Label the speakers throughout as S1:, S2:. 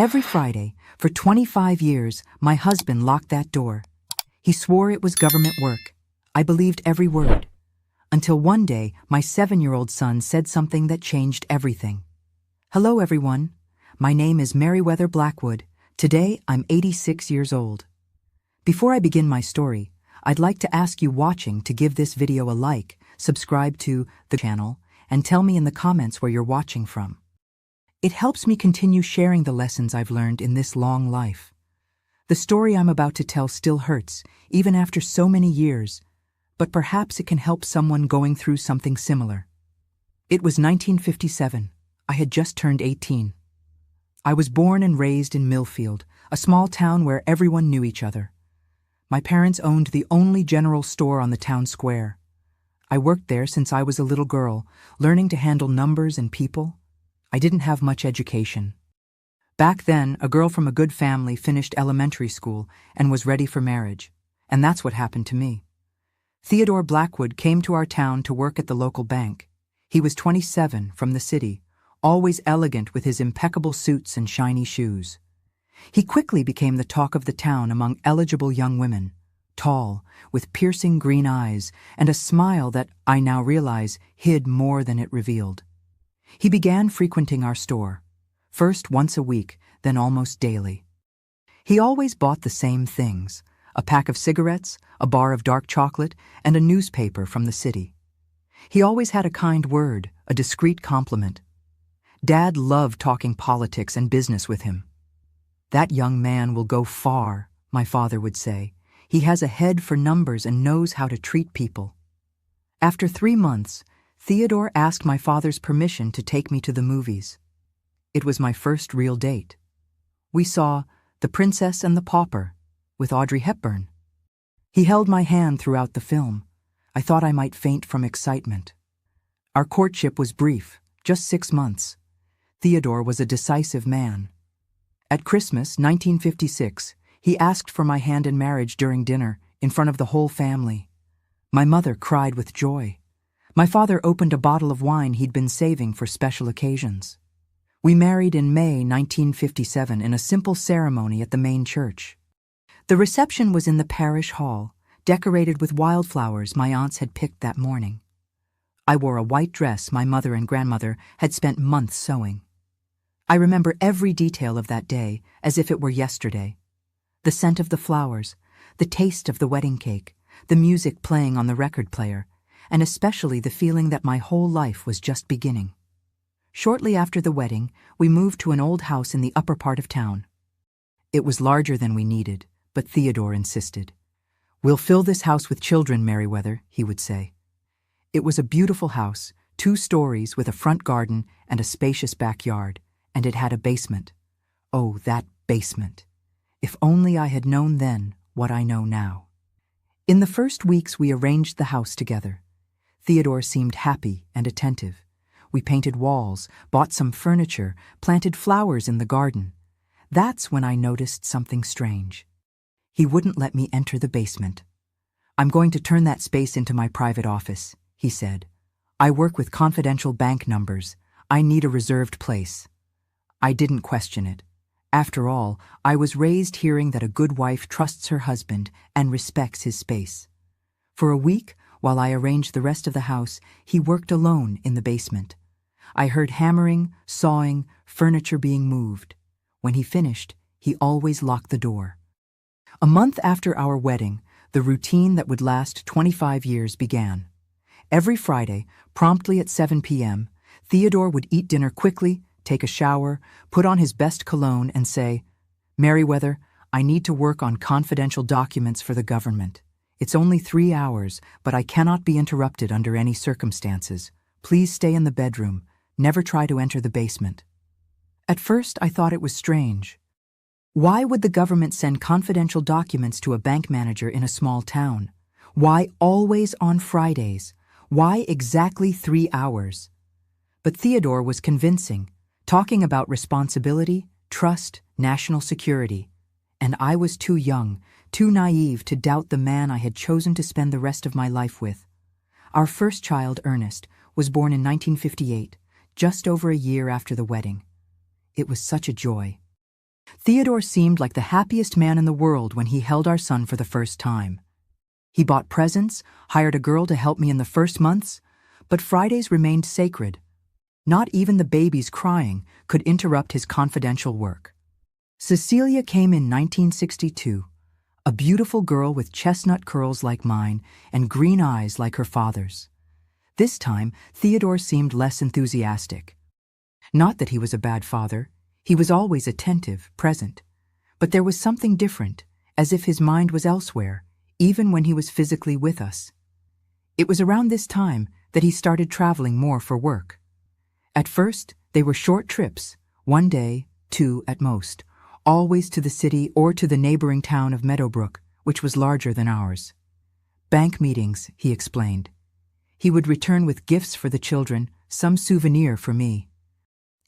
S1: Every Friday, for 25 years, my husband locked that door. He swore it was government work. I believed every word. Until one day, my 7-year-old son said something that changed everything. Hello, everyone. My name is Meriwether Blackwood. Today, I'm 86 years old. Before I begin my story, I'd like to ask you watching to give this video a like, subscribe to the channel, and tell me in the comments where you're watching from. It helps me continue sharing the lessons I've learned in this long life. The story I'm about to tell still hurts, even after so many years, but perhaps it can help someone going through something similar. It was 1957. I had just turned 18. I was born and raised in Millfield, a small town where everyone knew each other. My parents owned the only general store on the town square. I worked there since I was a little girl, learning to handle numbers and people. I didn't have much education. Back then, a girl from a good family finished elementary school and was ready for marriage, and that's what happened to me. Theodore Blackwood came to our town to work at the local bank. He was 27, from the city, always elegant with his impeccable suits and shiny shoes. He quickly became the talk of the town among eligible young women, tall, with piercing green eyes and a smile that, I now realize, hid more than it revealed. He began frequenting our store, first once a week, then almost daily. He always bought the same things: a pack of cigarettes, a bar of dark chocolate, and a newspaper from the city. He always had a kind word, a discreet compliment. Dad loved talking politics and business with him. "That young man will go far," my father would say. "He has a head for numbers and knows how to treat people." After 3 months, Theodore asked my father's permission to take me to the movies. It was my first real date. We saw The Princess and the Pauper with Audrey Hepburn. He held my hand throughout the film. I thought I might faint from excitement. Our courtship was brief, just 6 months. Theodore was a decisive man. At Christmas, 1956, he asked for my hand in marriage during dinner, in front of the whole family. My mother cried with joy. My father opened a bottle of wine he'd been saving for special occasions. We married in May 1957 in a simple ceremony at the main church. The reception was in the parish hall, decorated with wildflowers my aunts had picked that morning. I wore a white dress my mother and grandmother had spent months sewing. I remember every detail of that day as if it were yesterday. The scent of the flowers, the taste of the wedding cake, the music playing on the record player, and especially the feeling that my whole life was just beginning. Shortly after the wedding, we moved to an old house in the upper part of town. It was larger than we needed, but Theodore insisted. "We'll fill this house with children, Meriwether," he would say. It was a beautiful house, 2 stories with a front garden and a spacious backyard, and it had a basement. Oh, that basement! If only I had known then what I know now. In the first weeks, we arranged the house together. Theodore seemed happy and attentive. We painted walls, bought some furniture, planted flowers in the garden. That's when I noticed something strange. He wouldn't let me enter the basement. "I'm going to turn that space into my private office," he said. "I work with confidential bank numbers. I need a reserved place." I didn't question it. After all, I was raised hearing that a good wife trusts her husband and respects his space. For a week, while I arranged the rest of the house, he worked alone in the basement. I heard hammering, sawing, furniture being moved. When he finished, he always locked the door. A month after our wedding, the routine that would last 25 years began. Every Friday, promptly at 7 p.m., Theodore would eat dinner quickly, take a shower, put on his best cologne, and say, "Meriwether, I need to work on confidential documents for the government. It's only 3 hours, but I cannot be interrupted under any circumstances. Please stay in the bedroom. Never try to enter the basement." At first, I thought it was strange. Why would the government send confidential documents to a bank manager in a small town? Why always on Fridays? Why exactly 3 hours? But Theodore was convincing, talking about responsibility, trust, national security. And I was too young, too naive to doubt the man I had chosen to spend the rest of my life with. Our first child, Ernest, was born in 1958, just over a year after the wedding. It was such a joy. Theodore seemed like the happiest man in the world when he held our son for the first time. He bought presents, hired a girl to help me in the first months, but Fridays remained sacred. Not even the baby's crying could interrupt his confidential work. Cecilia came in 1962, a beautiful girl with chestnut curls like mine and green eyes like her father's. This time, Theodore seemed less enthusiastic. Not that he was a bad father. He was always attentive, present. But there was something different, as if his mind was elsewhere, even when he was physically with us. It was around this time that he started traveling more for work. At first, they were short trips, 1 day, 2 at most, always to the city or to the neighboring town of Meadowbrook, which was larger than ours. Bank meetings, he explained. He would return with gifts for the children, some souvenir for me.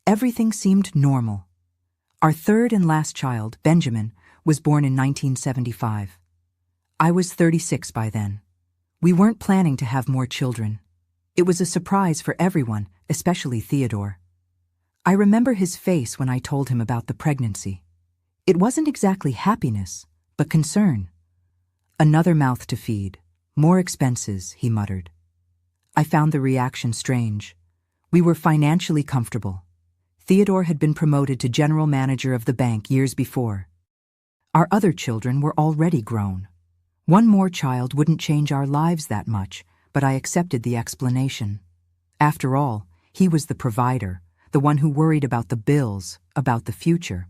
S1: Everything seemed normal. Our third and last child, Benjamin, was born in 1975. I was 36 by then. We weren't planning to have more children. It was a surprise for everyone, especially Theodore. I remember his face when I told him about the pregnancy. It wasn't exactly happiness, but concern. Another mouth to feed, more expenses, he muttered. I found the reaction strange. We were financially comfortable. Theodore had been promoted to general manager of the bank years before. Our other children were already grown. One more child wouldn't change our lives that much, but I accepted the explanation. After all, he was the provider, the one who worried about the bills, about the future.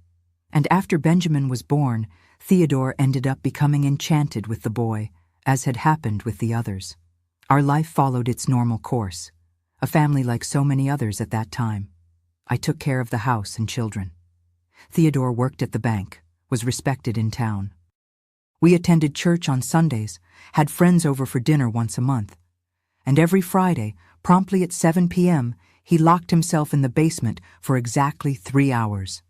S1: And after Benjamin was born, Theodore ended up becoming enchanted with the boy, as had happened with the others. Our life followed its normal course, a family like so many others at that time. I took care of the house and children. Theodore worked at the bank, was respected in town. We attended church on Sundays, had friends over for dinner once a month. And every Friday, promptly at 7 p.m., he locked himself in the basement for exactly 3 hours.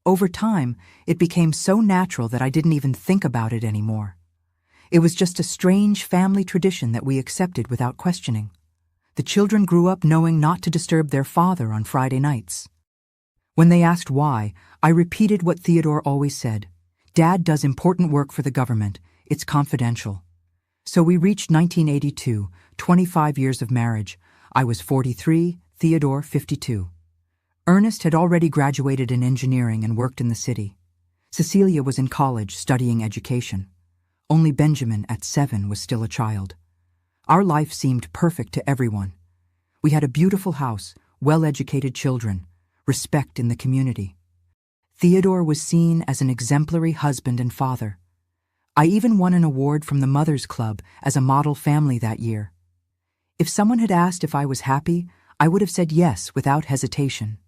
S1: Over time, it became so natural that I didn't even think about it anymore. It was just a strange family tradition that we accepted without questioning. The children grew up knowing not to disturb their father on Friday nights. When they asked why, I repeated what Theodore always said. Dad does important work for the government. It's confidential. So we reached 1982, 25 years of marriage. I was 43, Theodore 52. Ernest had already graduated in engineering and worked in the city. Cecilia was in college studying education. Only Benjamin at 7 was still a child. Our life seemed perfect to everyone. We had a beautiful house, well-educated children, respect in the community. Theodore was seen as an exemplary husband and father. I even won an award from the Mothers Club as a model family that year. If someone had asked if I was happy, I would have said yes without hesitation.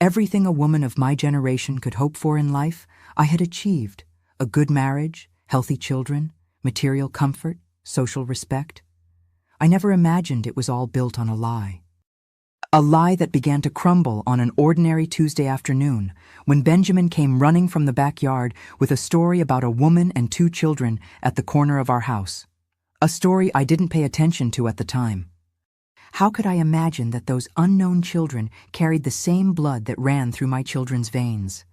S1: Everything a woman of my generation could hope for in life, I had achieved. A good marriage, healthy children, material comfort, social respect. I never imagined it was all built on a lie. A lie that began to crumble on an ordinary Tuesday afternoon when Benjamin came running from the backyard with a story about a woman and 2 children at the corner of our house. A story I didn't pay attention to at the time. How could I imagine that those unknown children carried the same blood that ran through my children's veins?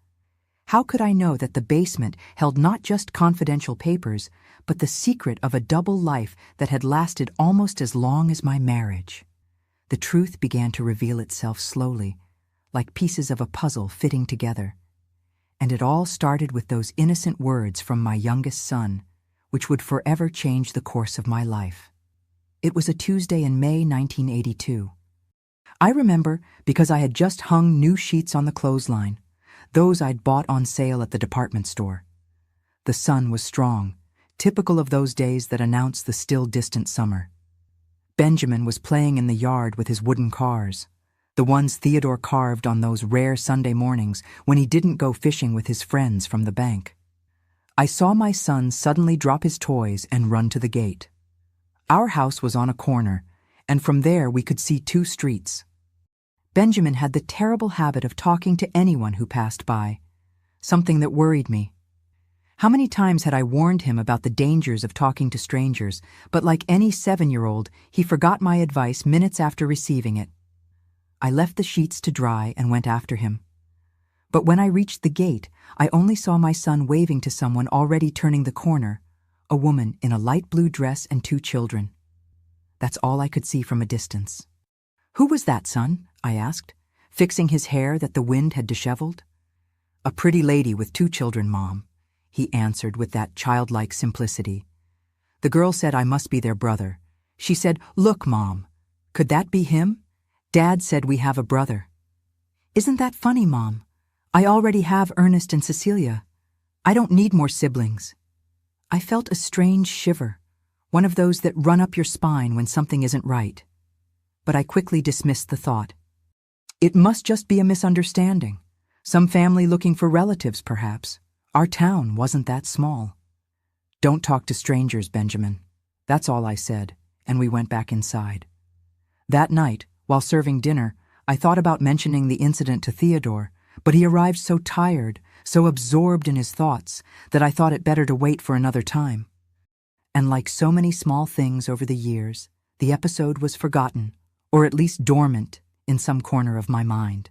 S1: How could I know that the basement held not just confidential papers, but the secret of a double life that had lasted almost as long as my marriage? The truth began to reveal itself slowly, like pieces of a puzzle fitting together. And it all started with those innocent words from my youngest son, which would forever change the course of my life. It was a Tuesday in May 1982. I remember because I had just hung new sheets on the clothesline, those I'd bought on sale at the department store. The sun was strong, typical of those days that announce the still distant summer. Benjamin was playing in the yard with his wooden cars, the ones Theodore carved on those rare Sunday mornings when he didn't go fishing with his friends from the bank. I saw my son suddenly drop his toys and run to the gate. Our house was on a corner, and from there we could see 2 streets. Benjamin had the terrible habit of talking to anyone who passed by, something that worried me. How many times had I warned him about the dangers of talking to strangers, but like any 7-year-old, he forgot my advice minutes after receiving it. I left the sheets to dry and went after him. But when I reached the gate, I only saw my son waving to someone already turning the corner, a woman in a light blue dress and 2 children. That's all I could see from a distance. "Who was that, son?" I asked, fixing his hair that the wind had disheveled. "A pretty lady with 2 children, Mom," he answered with that childlike simplicity. "The girl said I must be their brother. She said, 'Look, Mom, could that be him? Dad said we have a brother.' Isn't that funny, Mom? I already have Ernest and Cecilia. I don't need more siblings." I felt a strange shiver, one of those that run up your spine when something isn't right. But I quickly dismissed the thought. It must just be a misunderstanding. Some family looking for relatives, perhaps. Our town wasn't that small. "Don't talk to strangers, Benjamin." That's all I said, and we went back inside. That night, while serving dinner, I thought about mentioning the incident to Theodore, but he arrived so tired, so absorbed in his thoughts, that I thought it better to wait for another time. And like so many small things over the years, the episode was forgotten, or at least dormant, in some corner of my mind.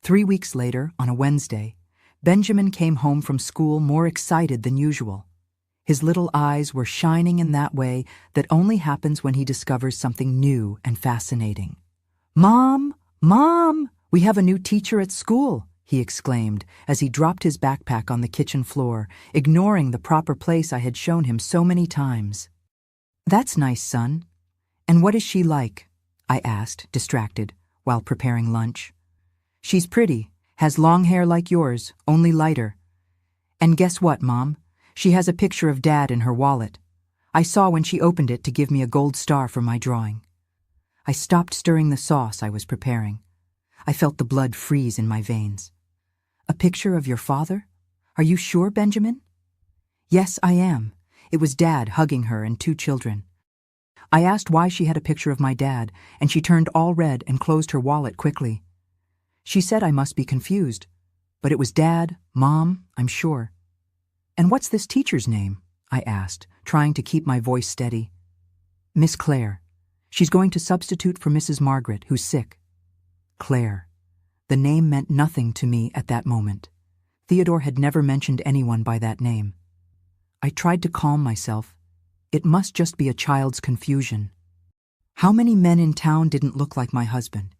S1: 3 weeks later, on a Wednesday, Benjamin came home from school more excited than usual. His little eyes were shining in that way that only happens when he discovers something new and fascinating. "Mom! Mom! We have a new teacher at school!" he exclaimed as he dropped his backpack on the kitchen floor, ignoring the proper place I had shown him so many times. "That's nice, son. And what is she like?" I asked, distracted, while preparing lunch. "She's pretty, has long hair like yours, only lighter. And guess what, Mom? She has a picture of Dad in her wallet. I saw when she opened it to give me a gold star for my drawing." I stopped stirring the sauce I was preparing. I felt the blood freeze in my veins. "A picture of your father? Are you sure, Benjamin?" "Yes, I am. It was Dad hugging her and 2 children." I asked why she had a picture of my dad, and she turned all red and closed her wallet quickly. She said I must be confused, but it was Dad, Mom, I'm sure. "And what's this teacher's name?" I asked, trying to keep my voice steady. "Miss Claire. She's going to substitute for Mrs. Margaret, who's sick." Claire. The name meant nothing to me at that moment. Theodore had never mentioned anyone by that name. I tried to calm myself. It must just be a child's confusion. How many men in town didn't look like my husband?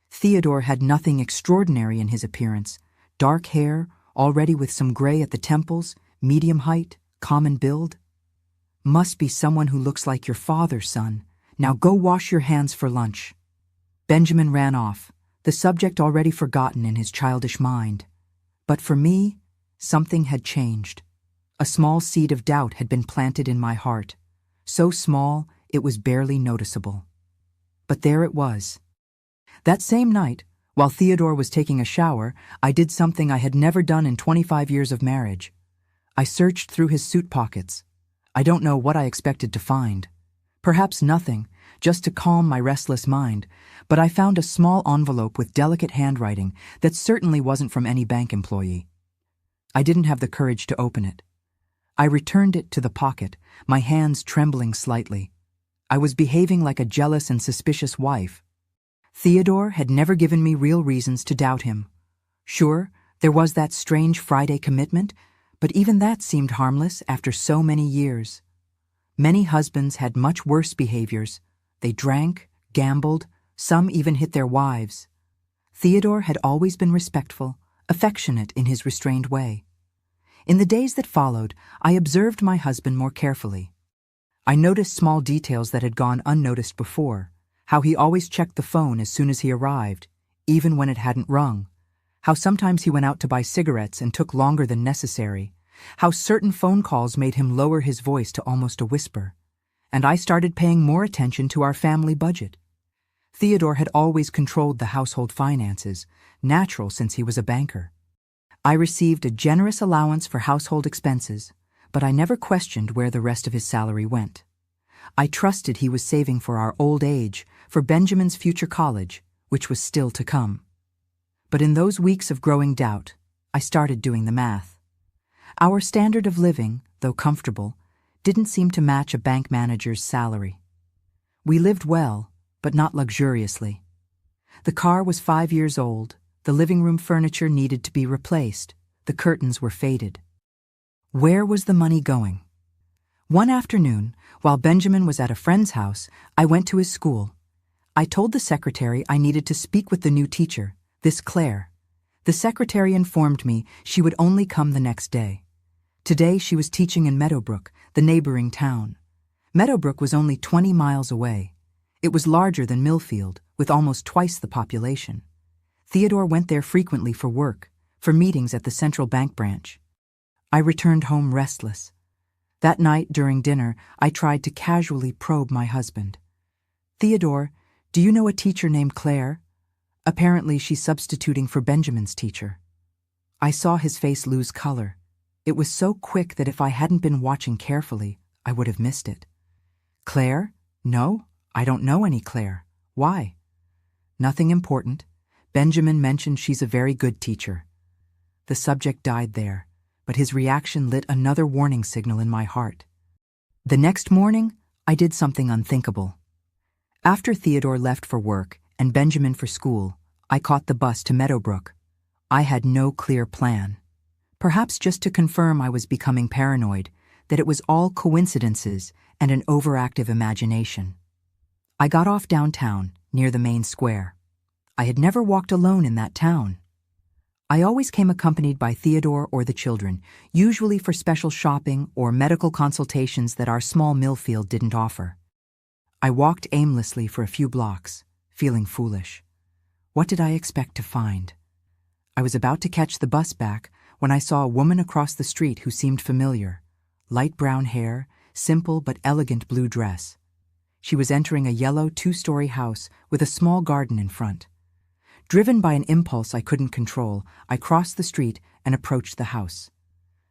S1: Theodore had nothing extraordinary in his appearance. Dark hair, already with some gray at the temples, medium height, common build. "Must be someone who looks like your father, son. Now go wash your hands for lunch." Benjamin ran off, the subject already forgotten in his childish mind. But for me, something had changed. A small seed of doubt had been planted in my heart, so small it was barely noticeable. But there it was. That same night, while Theodore was taking a shower, I did something I had never done in 25 years of marriage. I searched through his suit pockets. I don't know what I expected to find. Perhaps nothing, just to calm my restless mind, but I found a small envelope with delicate handwriting that certainly wasn't from any bank employee. I didn't have the courage to open it. I returned it to the pocket, my hands trembling slightly. I was behaving like a jealous and suspicious wife. Theodore had never given me real reasons to doubt him. Sure, there was that strange Friday commitment, but even that seemed harmless after so many years. Many husbands had much worse behaviors. They drank, gambled, some even hit their wives. Theodore had always been respectful, affectionate in his restrained way. In the days that followed, I observed my husband more carefully. I noticed small details that had gone unnoticed before, how he always checked the phone as soon as he arrived, even when it hadn't rung, how sometimes he went out to buy cigarettes and took longer than necessary, how certain phone calls made him lower his voice to almost a whisper. And I started paying more attention to our family budget. Theodore had always controlled the household finances, natural since he was a banker. I received a generous allowance for household expenses, but I never questioned where the rest of his salary went. I trusted he was saving for our old age, for Benjamin's future college, which was still to come. But in those weeks of growing doubt, I started doing the math. Our standard of living, though comfortable, didn't seem to match a bank manager's salary. We lived well, but not luxuriously. The car was 5 years old, The living room furniture needed to be replaced. The curtains were faded. Where was the money going? One afternoon, while Benjamin was at a friend's house, I went to his school. I told the secretary I needed to speak with the new teacher, this Claire. The secretary informed me she would only come the next day. Today she was teaching in Meadowbrook, the neighboring town. Meadowbrook was only 20 miles away. It was larger than Millfield, with almost twice the population. Theodore went there frequently for work, for meetings at the central bank branch. I returned home restless. That night during dinner, I tried to casually probe my husband. "Theodore, do you know a teacher named Claire? Apparently she's substituting for Benjamin's teacher." I saw his face lose color. It was so quick that if I hadn't been watching carefully, I would have missed it. "Claire? No, I don't know any Claire. Why?" "Nothing important. Benjamin mentioned she's a very good teacher." The subject died there, but his reaction lit another warning signal in my heart. The next morning, I did something unthinkable. After Theodore left for work and Benjamin for school, I caught the bus to Meadowbrook. I had no clear plan. Perhaps just to confirm I was becoming paranoid, that it was all coincidences and an overactive imagination. I got off downtown, near the main square. I had never walked alone in that town. I always came accompanied by Theodore or the children, usually for special shopping or medical consultations that our small Millfield didn't offer. I walked aimlessly for a few blocks, feeling foolish. What did I expect to find? I was about to catch the bus back when I saw a woman across the street who seemed familiar. Light brown hair, simple but elegant blue dress. She was entering a yellow 2-story house with a small garden in front. Driven by an impulse I couldn't control, I crossed the street and approached the house.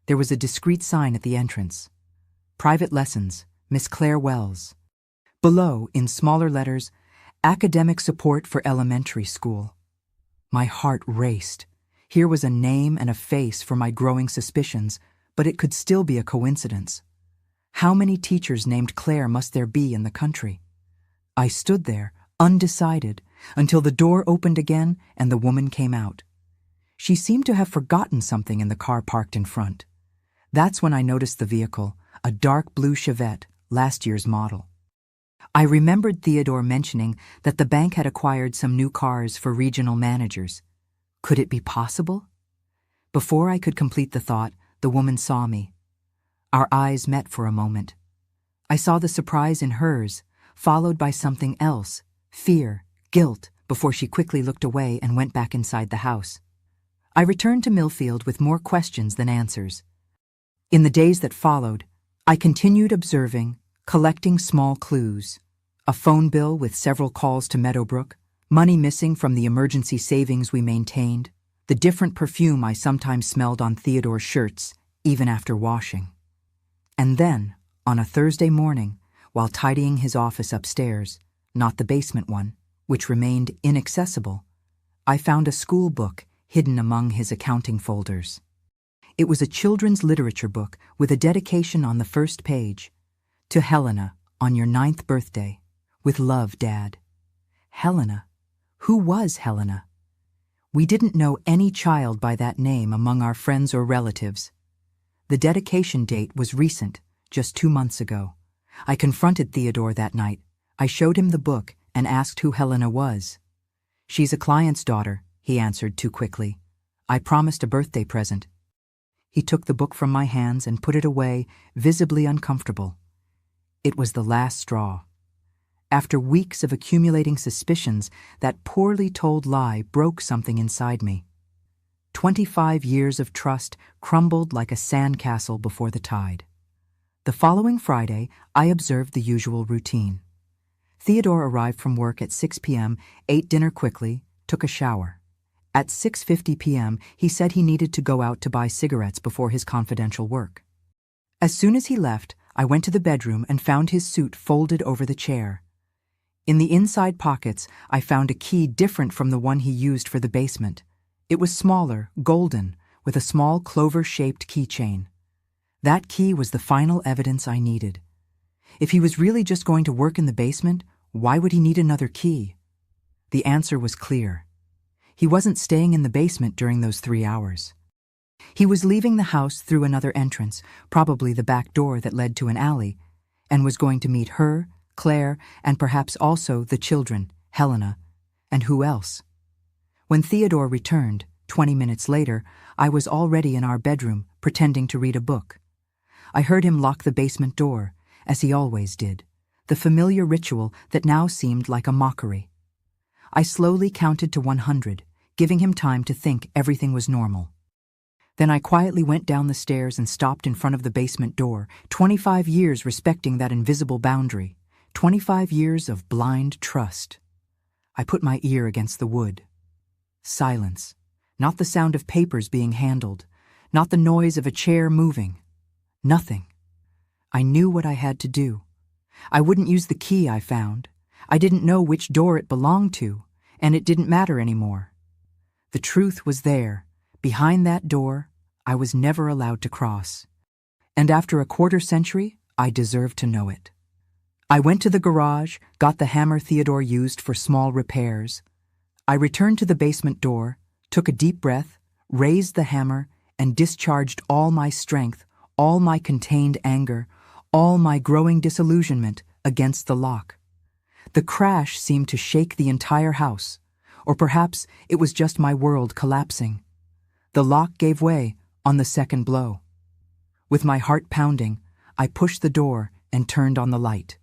S1: There was a discreet sign at the entrance. "Private Lessons, Miss Claire Wells." Below, in smaller letters, "Academic Support for Elementary School." My heart raced. Here was a name and a face for my growing suspicions, but it could still be a coincidence. How many teachers named Claire must there be in the country? I stood there, undecided, until the door opened again and the woman came out. She seemed to have forgotten something in the car parked in front. That's when I noticed the vehicle, a dark blue Chevette, last year's model. I remembered Theodore mentioning that the bank had acquired some new cars for regional managers. Could it be possible? Before I could complete the thought, the woman saw me. Our eyes met for a moment. I saw the surprise in hers, followed by something else, fear, guilt, before she quickly looked away and went back inside the house. I returned to Millfield with more questions than answers. In the days that followed, I continued observing, collecting small clues. A phone bill with several calls to Meadowbrook, money missing from the emergency savings we maintained, the different perfume I sometimes smelled on Theodore's shirts, even after washing. And then, on a Thursday morning, while tidying his office upstairs, not the basement one, which remained inaccessible, I found a school book hidden among his accounting folders. It was a children's literature book with a dedication on the first page. "To Helena, on your 9th birthday. With love, Dad." Helena? Who was Helena? We didn't know any child by that name among our friends or relatives. The dedication date was recent, just 2 months ago. I confronted Theodore that night. I showed him the book and asked who Helena was. "She's a client's daughter," he answered too quickly. "I promised a birthday present." He took the book from my hands and put it away, visibly uncomfortable. It was the last straw. After weeks of accumulating suspicions, that poorly told lie broke something inside me. 25 years of trust crumbled like a sandcastle before the tide. The following Friday, I observed the usual routine. Theodore arrived from work at 6 p.m., ate dinner quickly, took a shower. At 6:50 p.m., he said he needed to go out to buy cigarettes before his confidential work. As soon as he left, I went to the bedroom and found his suit folded over the chair. In the inside pockets, I found a key different from the one he used for the basement. It was smaller, golden, with a small clover-shaped keychain. That key was the final evidence I needed. If he was really just going to work in the basement, why would he need another key? The answer was clear. He wasn't staying in the basement during those 3 hours. He was leaving the house through another entrance, probably the back door that led to an alley, and was going to meet her, Claire, and perhaps also the children, Helena, and who else? When Theodore returned, 20 minutes later, I was already in our bedroom, pretending to read a book. I heard him lock the basement door, as he always did, the familiar ritual that now seemed like a mockery. I slowly counted to 100, giving him time to think everything was normal. Then I quietly went down the stairs and stopped in front of the basement door, 25 years respecting that invisible boundary, 25 years of blind trust. I put my ear against the wood. Silence. Not the sound of papers being handled, not the noise of a chair moving. Nothing. I knew what I had to do. I wouldn't use the key I found. I didn't know which door it belonged to, and it didn't matter anymore. The truth was there. Behind that door, I was never allowed to cross. And after a quarter century, I deserved to know it. I went to the garage, got the hammer Theodore used for small repairs. I returned to the basement door, took a deep breath, raised the hammer, and discharged all my strength, all my contained anger, all my growing disillusionment against the lock. The crash seemed to shake the entire house, or perhaps it was just my world collapsing. The lock gave way on the second blow. With my heart pounding, I pushed the door and turned on the light.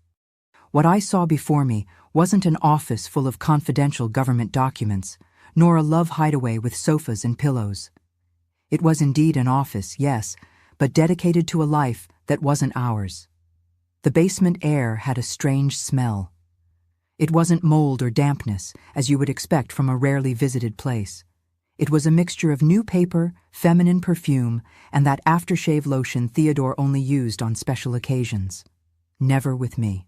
S1: What I saw before me wasn't an office full of confidential government documents, nor a love hideaway with sofas and pillows. It was indeed an office, yes, but dedicated to a life that wasn't ours. The basement air had a strange smell. It wasn't mold or dampness, as you would expect from a rarely visited place. It was a mixture of new paper, feminine perfume, and that aftershave lotion Theodore only used on special occasions. Never with me.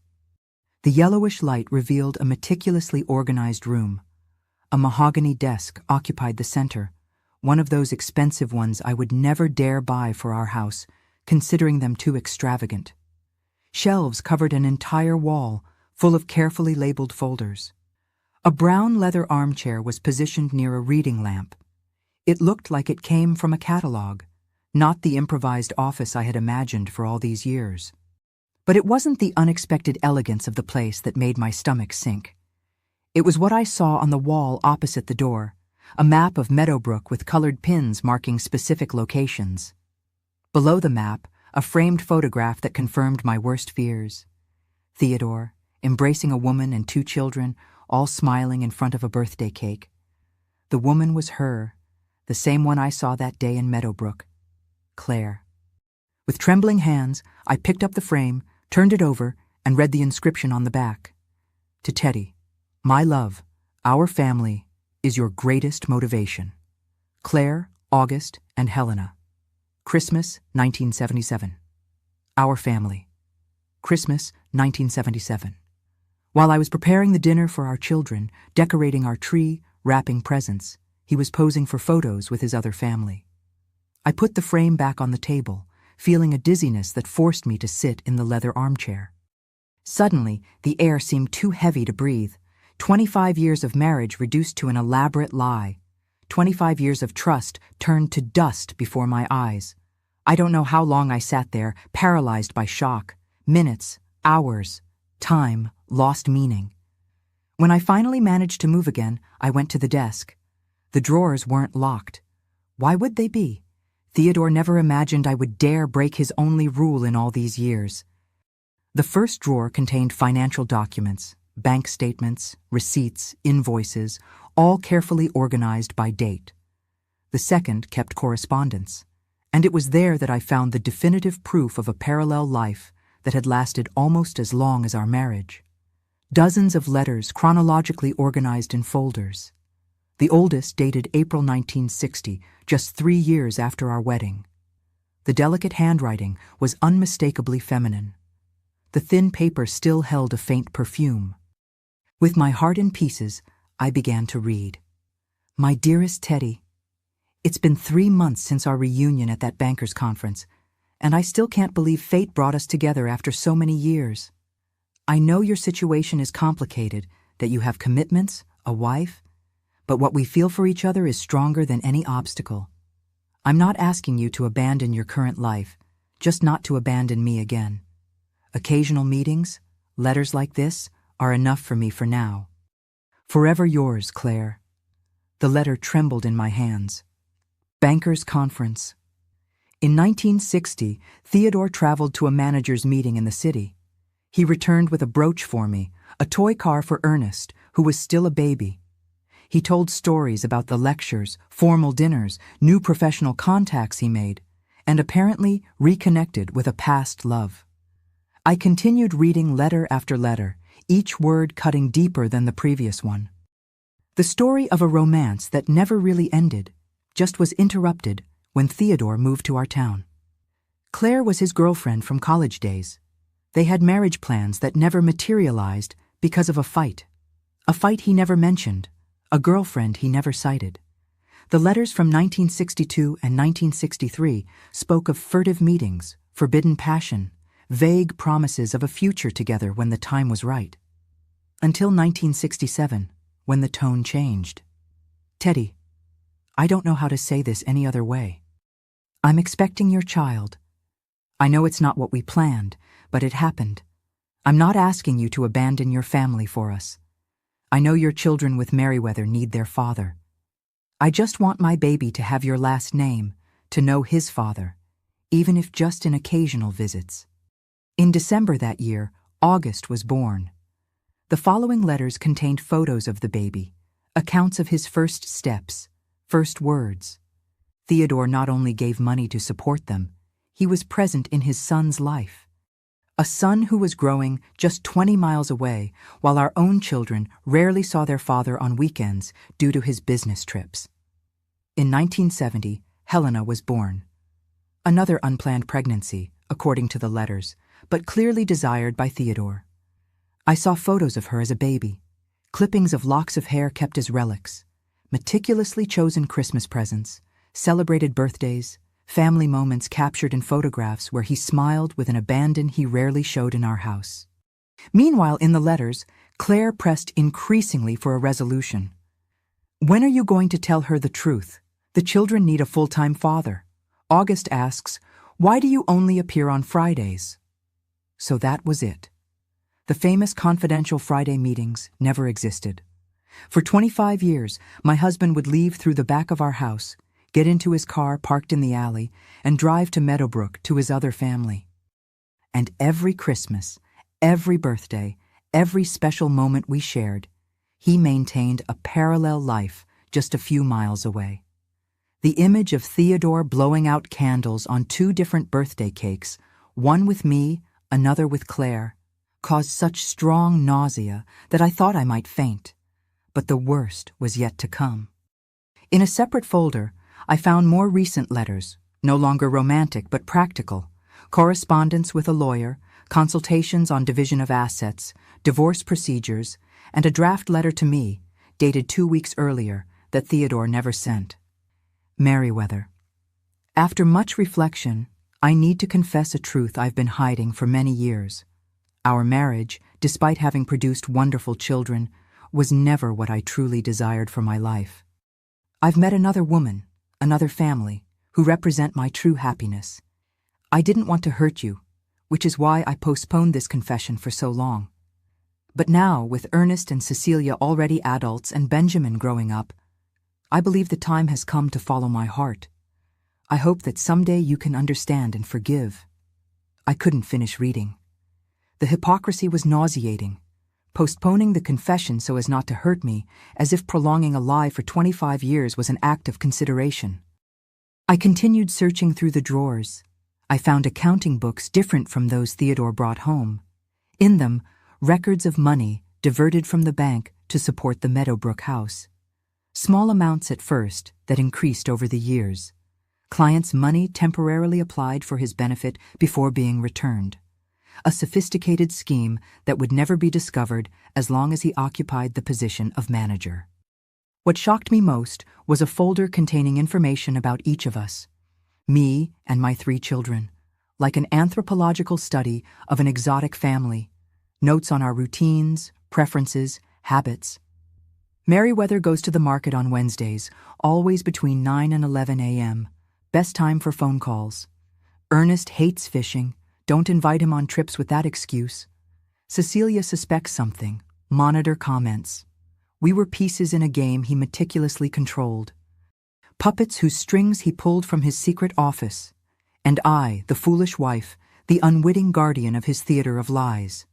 S1: The yellowish light revealed a meticulously organized room. A mahogany desk occupied the center, one of those expensive ones I would never dare buy for our house, considering them too extravagant. Shelves covered an entire wall, full of carefully labeled folders. A brown leather armchair was positioned near a reading lamp. It looked like it came from a catalog, not the improvised office I had imagined for all these years. But it wasn't the unexpected elegance of the place that made my stomach sink. It was what I saw on the wall opposite the door, a map of Meadowbrook with colored pins marking specific locations. Below the map, a framed photograph that confirmed my worst fears. Theodore, embracing a woman and 2 children, all smiling in front of a birthday cake. The woman was her, the same one I saw that day in Meadowbrook, Claire. With trembling hands, I picked up the frame, turned it over, and read the inscription on the back. To Teddy, my love, our family is your greatest motivation. Claire, August, and Helena. Christmas, 1977. Our family. Christmas, 1977. While I was preparing the dinner for our children, decorating our tree, wrapping presents, he was posing for photos with his other family. I put the frame back on the table, feeling a dizziness that forced me to sit in the leather armchair. Suddenly, the air seemed too heavy to breathe. 25 years of marriage reduced to an elaborate lie. 25 years of trust turned to dust before my eyes. I don't know how long I sat there, paralyzed by shock. Minutes, hours, time, lost meaning. When I finally managed to move again, I went to the desk. The drawers weren't locked. Why would they be? Theodore never imagined I would dare break his only rule in all these years. The first drawer contained financial documents, bank statements, receipts, invoices, all carefully organized by date. The second kept correspondence, and it was there that I found the definitive proof of a parallel life that had lasted almost as long as our marriage. Dozens of letters chronologically organized in folders. The oldest dated April 1960, just 3 years after our wedding. The delicate handwriting was unmistakably feminine. The thin paper still held a faint perfume. With my heart in pieces, I began to read. My dearest Teddy, it's been 3 months since our reunion at that bankers' conference, and I still can't believe fate brought us together after so many years. I know your situation is complicated, that you have commitments, a wife, but what we feel for each other is stronger than any obstacle. I'm not asking you to abandon your current life, just not to abandon me again. Occasional meetings, letters like this, are enough for me for now. Forever yours, Claire. The letter trembled in my hands. Bankers' Conference. In 1960, Theodore traveled to a manager's meeting in the city. He returned with a brooch for me, a toy car for Ernest, who was still a baby. He told stories about the lectures, formal dinners, new professional contacts he made, and apparently reconnected with a past love. I continued reading letter after letter, each word cutting deeper than the previous one. The story of a romance that never really ended, just was interrupted when Theodore moved to our town. Claire was his girlfriend from college days. They had marriage plans that never materialized because of a fight he never mentioned, a girlfriend he never cited. The letters from 1962 and 1963 spoke of furtive meetings, forbidden passion, vague promises of a future together when the time was right. Until 1967, when the tone changed. Teddy, I don't know how to say this any other way. I'm expecting your child. I know it's not what we planned, but it happened. I'm not asking you to abandon your family for us. I know your children with Merriweather need their father. I just want my baby to have your last name, to know his father, even if just in occasional visits. In December that year, August was born. The following letters contained photos of the baby, accounts of his first steps, first words. Theodore not only gave money to support them, he was present in his son's life. A son who was growing just 20 miles away, while our own children rarely saw their father on weekends due to his business trips. In 1970, Helena was born. Another unplanned pregnancy, according to the letters, but clearly desired by Theodore. I saw photos of her as a baby, clippings of locks of hair kept as relics, meticulously chosen Christmas presents, celebrated birthdays, family moments captured in photographs where he smiled with an abandon he rarely showed in our house. Meanwhile, in the letters, Claire pressed increasingly for a resolution. When are you going to tell her the truth? The children need a full-time father. August asks, why do you only appear on Fridays? So that was it. The famous confidential Friday meetings never existed. For 25 years, my husband would leave through the back of our house, get into his car parked in the alley, and drive to Meadowbrook to his other family. And every Christmas, every birthday, every special moment we shared, he maintained a parallel life just a few miles away. The image of Theodore blowing out candles on 2 different birthday cakes, one with me, another with Claire, caused such strong nausea that I thought I might faint. But the worst was yet to come. In a separate folder, I found more recent letters, no longer romantic but practical, correspondence with a lawyer, consultations on division of assets, divorce procedures, and a draft letter to me, dated 2 weeks earlier, that Theodore never sent. Merriweather. After much reflection, I need to confess a truth I've been hiding for many years. Our marriage, despite having produced wonderful children, was never what I truly desired for my life. I've met another woman, another family, who represent my true happiness. I didn't want to hurt you, which is why I postponed this confession for so long. But now, with Ernest and Cecilia already adults and Benjamin growing up, I believe the time has come to follow my heart. I hope that someday you can understand and forgive. I couldn't finish reading. The hypocrisy was nauseating, postponing the confession so as not to hurt me, as if prolonging a lie for 25 years was an act of consideration. I continued searching through the drawers. I found accounting books different from those Theodore brought home. In them, records of money diverted from the bank to support the Meadowbrook house. Small amounts at first that increased over the years. Clients' money temporarily applied for his benefit before being returned. A sophisticated scheme that would never be discovered as long as he occupied the position of manager. What shocked me most was a folder containing information about each of us, me and my 3 children, like an anthropological study of an exotic family, notes on our routines, preferences, habits. Meriwether goes to the market on Wednesdays, always between 9 and 11 a.m. Best time for phone calls. Ernest hates fishing. Don't invite him on trips with that excuse. Cecilia suspects something. Monitor comments. We were pieces in a game he meticulously controlled. Puppets whose strings he pulled from his secret office. And I, the foolish wife, the unwitting guardian of his theater of lies.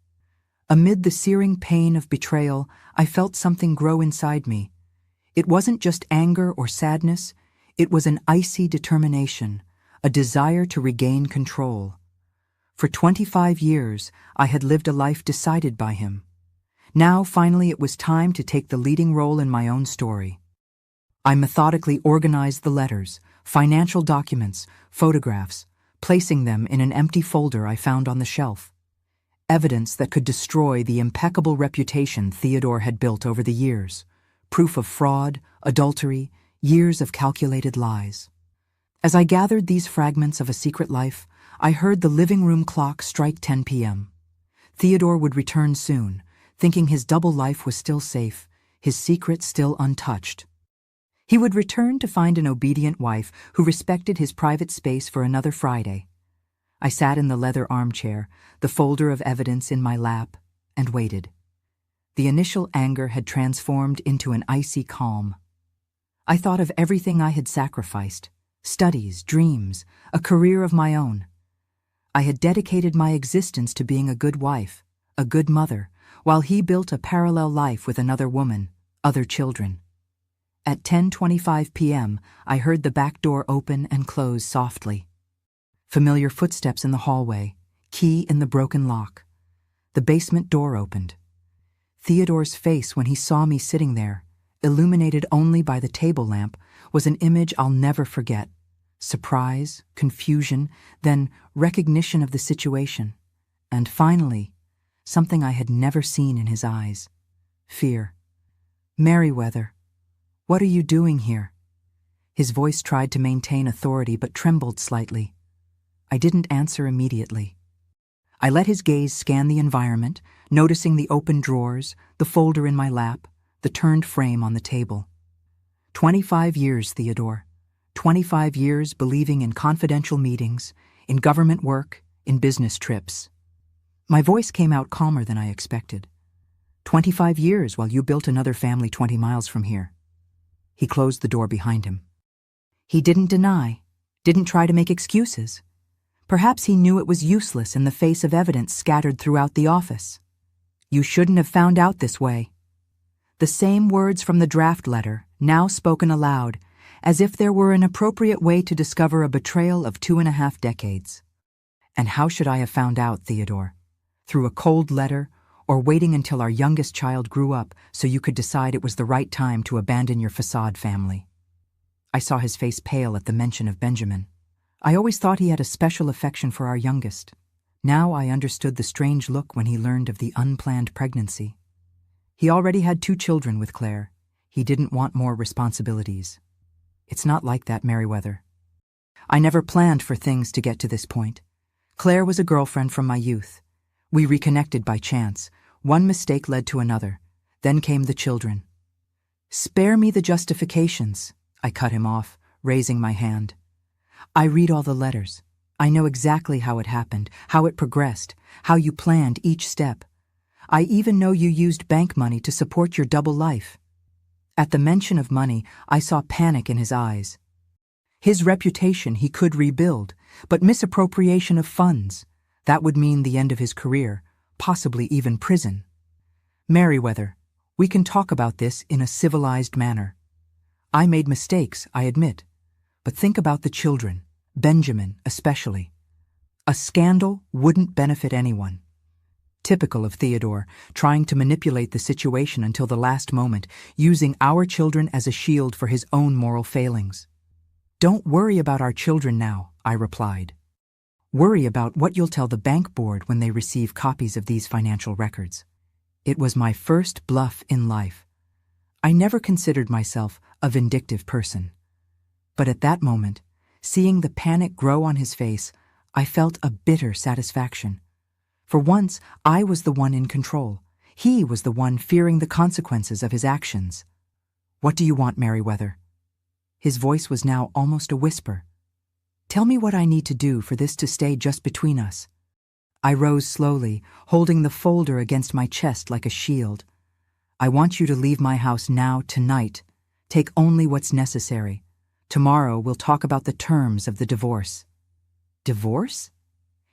S1: Amid the searing pain of betrayal, I felt something grow inside me. It wasn't just anger or sadness, it was an icy determination, a desire to regain control. For 25 years, I had lived a life decided by him. Now, finally, it was time to take the leading role in my own story. I methodically organized the letters, financial documents, photographs, placing them in an empty folder I found on the shelf. Evidence that could destroy the impeccable reputation Theodore had built over the years. Proof of fraud, adultery, years of calculated lies. As I gathered these fragments of a secret life, I heard the living room clock strike 10 p.m. Theodore would return soon, thinking his double life was still safe, his secret still untouched. He would return to find an obedient wife who respected his private space for another Friday. I sat in the leather armchair, the folder of evidence in my lap, and waited. The initial anger had transformed into an icy calm. I thought of everything I had sacrificed, studies, dreams, a career of my own. I had dedicated my existence to being a good wife, a good mother, while he built a parallel life with another woman, other children. At 10:25 p.m., I heard the back door open and close softly. Familiar footsteps in the hallway, key in the broken lock. The basement door opened. Theodore's face when he saw me sitting there, illuminated only by the table lamp, was an image I'll never forget. Surprise, confusion, then recognition of the situation. And finally, something I had never seen in his eyes. Fear. Meriwether, what are you doing here? His voice tried to maintain authority but trembled slightly. I didn't answer immediately. I let his gaze scan the environment, noticing the open drawers, the folder in my lap, the turned frame on the table. 25 years, Theodore. 25 years believing in confidential meetings, in government work, in business trips. My voice came out calmer than I expected. 25 years while you built another family 20 miles from here. He closed the door behind him. He didn't deny, didn't try to make excuses. Perhaps he knew it was useless in the face of evidence scattered throughout the office. You shouldn't have found out this way. The same words from the draft letter, now spoken aloud, as if there were an appropriate way to discover a betrayal of 2.5 decades. And how should I have found out, Theodore? Through a cold letter, or waiting until our youngest child grew up so you could decide it was the right time to abandon your facade family? I saw his face pale at the mention of Benjamin. I always thought he had a special affection for our youngest. Now I understood the strange look when he learned of the unplanned pregnancy. He already had 2 children with Claire. He didn't want more responsibilities. It's not like that, Meriwether. I never planned for things to get to this point. Claire was a girlfriend from my youth. We reconnected by chance. One mistake led to another. Then came the children. Spare me the justifications, I cut him off, raising my hand. I read all the letters. I know exactly how it happened, how it progressed, how you planned each step. I even know you used bank money to support your double life. At the mention of money, I saw panic in his eyes. His reputation he could rebuild, but misappropriation of funds, that would mean the end of his career, possibly even prison. Meriwether, we can talk about this in a civilized manner. I made mistakes, I admit. But think about the children, Benjamin especially. A scandal wouldn't benefit anyone. Typical of Theodore, trying to manipulate the situation until the last moment, using our children as a shield for his own moral failings. Don't worry about our children now, I replied. Worry about what you'll tell the bank board when they receive copies of these financial records. It was my first bluff in life. I never considered myself a vindictive person. But at that moment, seeing the panic grow on his face, I felt a bitter satisfaction. For once, I was the one in control. He was the one fearing the consequences of his actions. "What do you want, Merriweather?" His voice was now almost a whisper. "Tell me what I need to do for this to stay just between us." I rose slowly, holding the folder against my chest like a shield. "I want you to leave my house now, tonight. Take only what's necessary. Tomorrow we'll talk about the terms of the divorce." Divorce?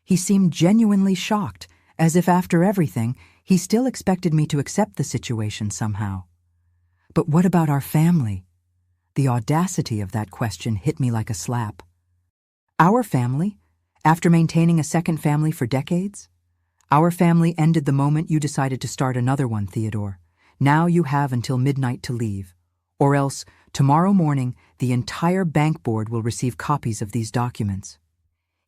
S1: He seemed genuinely shocked, as if after everything, he still expected me to accept the situation somehow. But what about our family? The audacity of that question hit me like a slap. Our family? After maintaining a second family for decades? Our family ended the moment you decided to start another one, Theodore. Now you have until midnight to leave. Or else, tomorrow morning, the entire bank board will receive copies of these documents.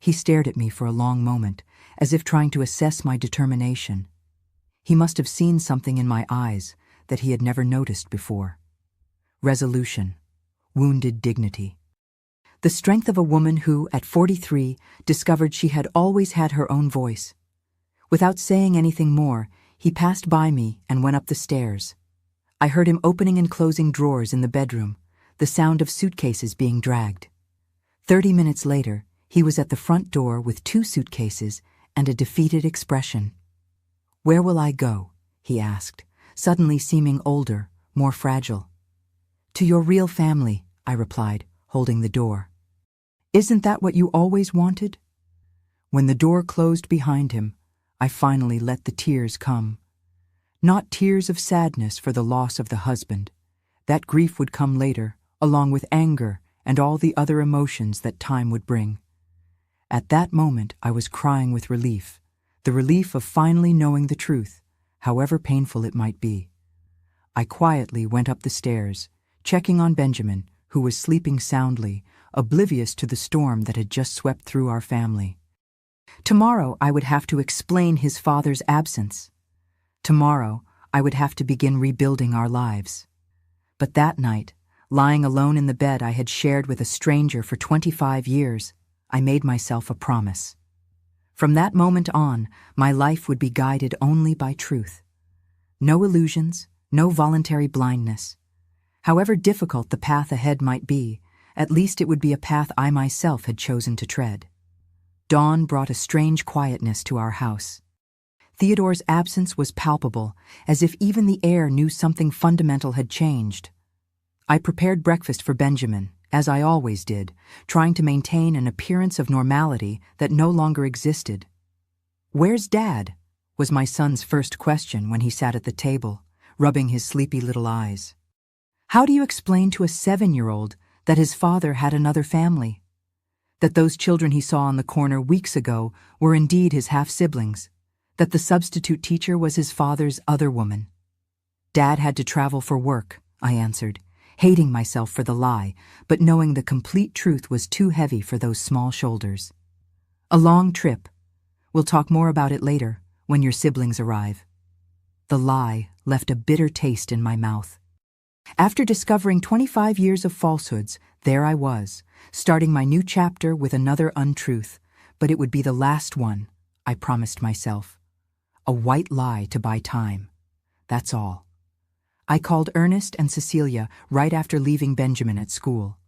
S1: He stared at me for a long moment, as if trying to assess my determination. He must have seen something in my eyes that he had never noticed before. Resolution. Wounded dignity. The strength of a woman who, at 43, discovered she had always had her own voice. Without saying anything more, he passed by me and went up the stairs. I heard him opening and closing drawers in the bedroom, the sound of suitcases being dragged. 30 minutes later, he was at the front door with 2 suitcases and a defeated expression. "Where will I go?" he asked, suddenly seeming older, more fragile. "To your real family," I replied, holding the door. "Isn't that what you always wanted?" When the door closed behind him, I finally let the tears come. Not tears of sadness for the loss of the husband. That grief would come later, along with anger and all the other emotions that time would bring. At that moment, I was crying with relief, the relief of finally knowing the truth, however painful it might be. I quietly went up the stairs, checking on Benjamin, who was sleeping soundly, oblivious to the storm that had just swept through our family. Tomorrow I would have to explain his father's absence. Tomorrow I would have to begin rebuilding our lives. But that night, lying alone in the bed I had shared with a stranger for 25 years, I made myself a promise. From that moment on, my life would be guided only by truth. No illusions, no voluntary blindness. However difficult the path ahead might be, at least it would be a path I myself had chosen to tread. Dawn brought a strange quietness to our house. Theodore's absence was palpable, as if even the air knew something fundamental had changed. I prepared breakfast for Benjamin, as I always did, trying to maintain an appearance of normality that no longer existed. "Where's Dad?" was my son's first question when he sat at the table, rubbing his sleepy little eyes. How do you explain to a 7-year-old that his father had another family? That those children he saw on the corner weeks ago were indeed his half-siblings? That the substitute teacher was his father's other woman? "Dad had to travel for work," I answered, hating myself for the lie, but knowing the complete truth was too heavy for those small shoulders. "A long trip. We'll talk more about it later, when your siblings arrive." The lie left a bitter taste in my mouth. After discovering 25 years of falsehoods, there I was, starting my new chapter with another untruth, but it would be the last one, I promised myself. A white lie to buy time. That's all. I called Ernest and Cecilia right after leaving Benjamin at school.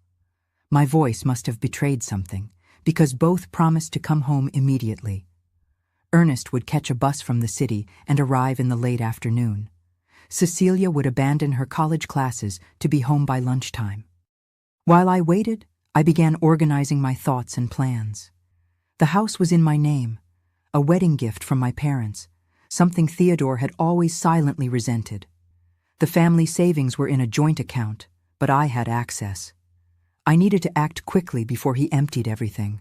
S1: My voice must have betrayed something, because both promised to come home immediately. Ernest would catch a bus from the city and arrive in the late afternoon. Cecilia would abandon her college classes to be home by lunchtime. While I waited, I began organizing my thoughts and plans. The house was in my name, a wedding gift from my parents, something Theodore had always silently resented. The family savings were in a joint account, but I had access. I needed to act quickly before he emptied everything.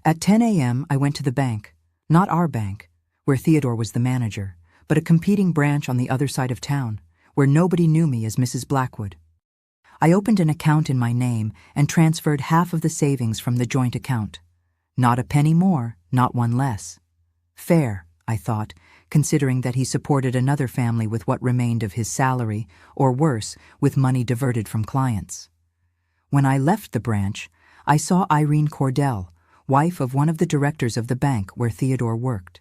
S1: At 10 a.m., I went to the bank, not our bank, where Theodore was the manager, but a competing branch on the other side of town, where nobody knew me as Mrs. Blackwood. I opened an account in my name and transferred half of the savings from the joint account. Not a penny more, not one less. Fair, I thought, considering that he supported another family with what remained of his salary, or worse, with money diverted from clients. When I left the branch, I saw Irene Cordell, wife of one of the directors of the bank where Theodore worked.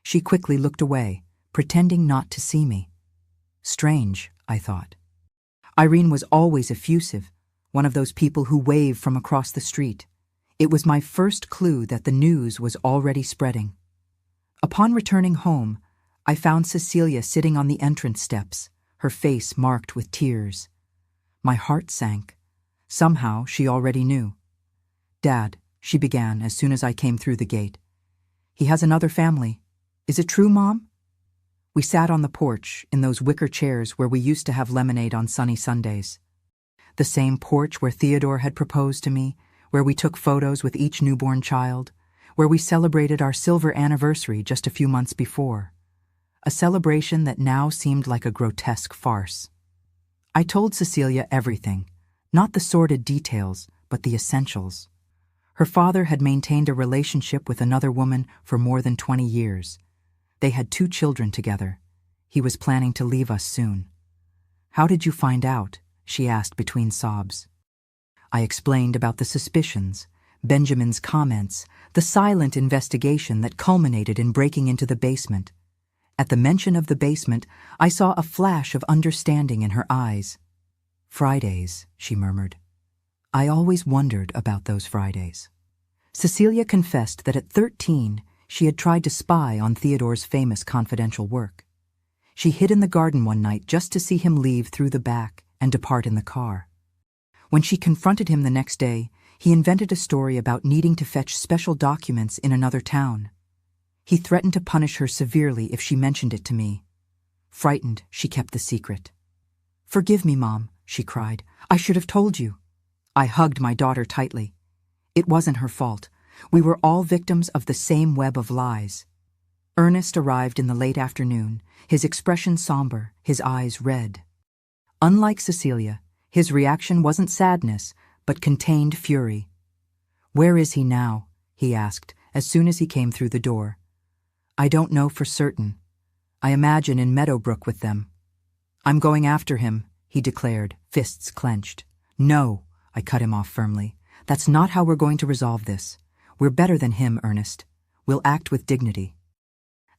S1: She quickly looked away, pretending not to see me. Strange, I thought. Irene was always effusive, one of those people who wave from across the street. It was my first clue that the news was already spreading. Upon returning home, I found Cecilia sitting on the entrance steps, her face marked with tears. My heart sank. Somehow she already knew. "Dad," she began as soon as I came through the gate. "He has another family. Is it true, Mom?" We sat on the porch in those wicker chairs where we used to have lemonade on sunny Sundays. The same porch where Theodore had proposed to me, where we took photos with each newborn child, where we celebrated our silver anniversary just a few months before. A celebration that now seemed like a grotesque farce. I told Cecilia everything, not the sordid details, but the essentials. Her father had maintained a relationship with another woman for more than 20 years. They had 2 children together. He was planning to leave us soon. "How did you find out?" she asked between sobs. I explained about the suspicions, Benjamin's comments, the silent investigation that culminated in breaking into the basement. At the mention of the basement, I saw a flash of understanding in her eyes. "Fridays," she murmured. I always wondered about those Fridays. Cecilia confessed that at 13, she had tried to spy on Theodore's famous confidential work. She hid in the garden one night just to see him leave through the back and depart in the car. When she confronted him the next day, he invented a story about needing to fetch special documents in another town. He threatened to punish her severely if she mentioned it to me. Frightened, she kept the secret. "Forgive me, Mom," she cried. "I should have told you." I hugged my daughter tightly. It wasn't her fault. We were all victims of the same web of lies. Ernest arrived in the late afternoon, his expression somber, his eyes red. Unlike Cecilia, his reaction wasn't sadness, but contained fury. "Where is he now?" he asked as soon as he came through the door. "I don't know for certain. I imagine in Meadowbrook with them." "I'm going after him," he declared, fists clenched. "No," I cut him off firmly. "That's not how we're going to resolve this. We're better than him, Ernest. We'll act with dignity."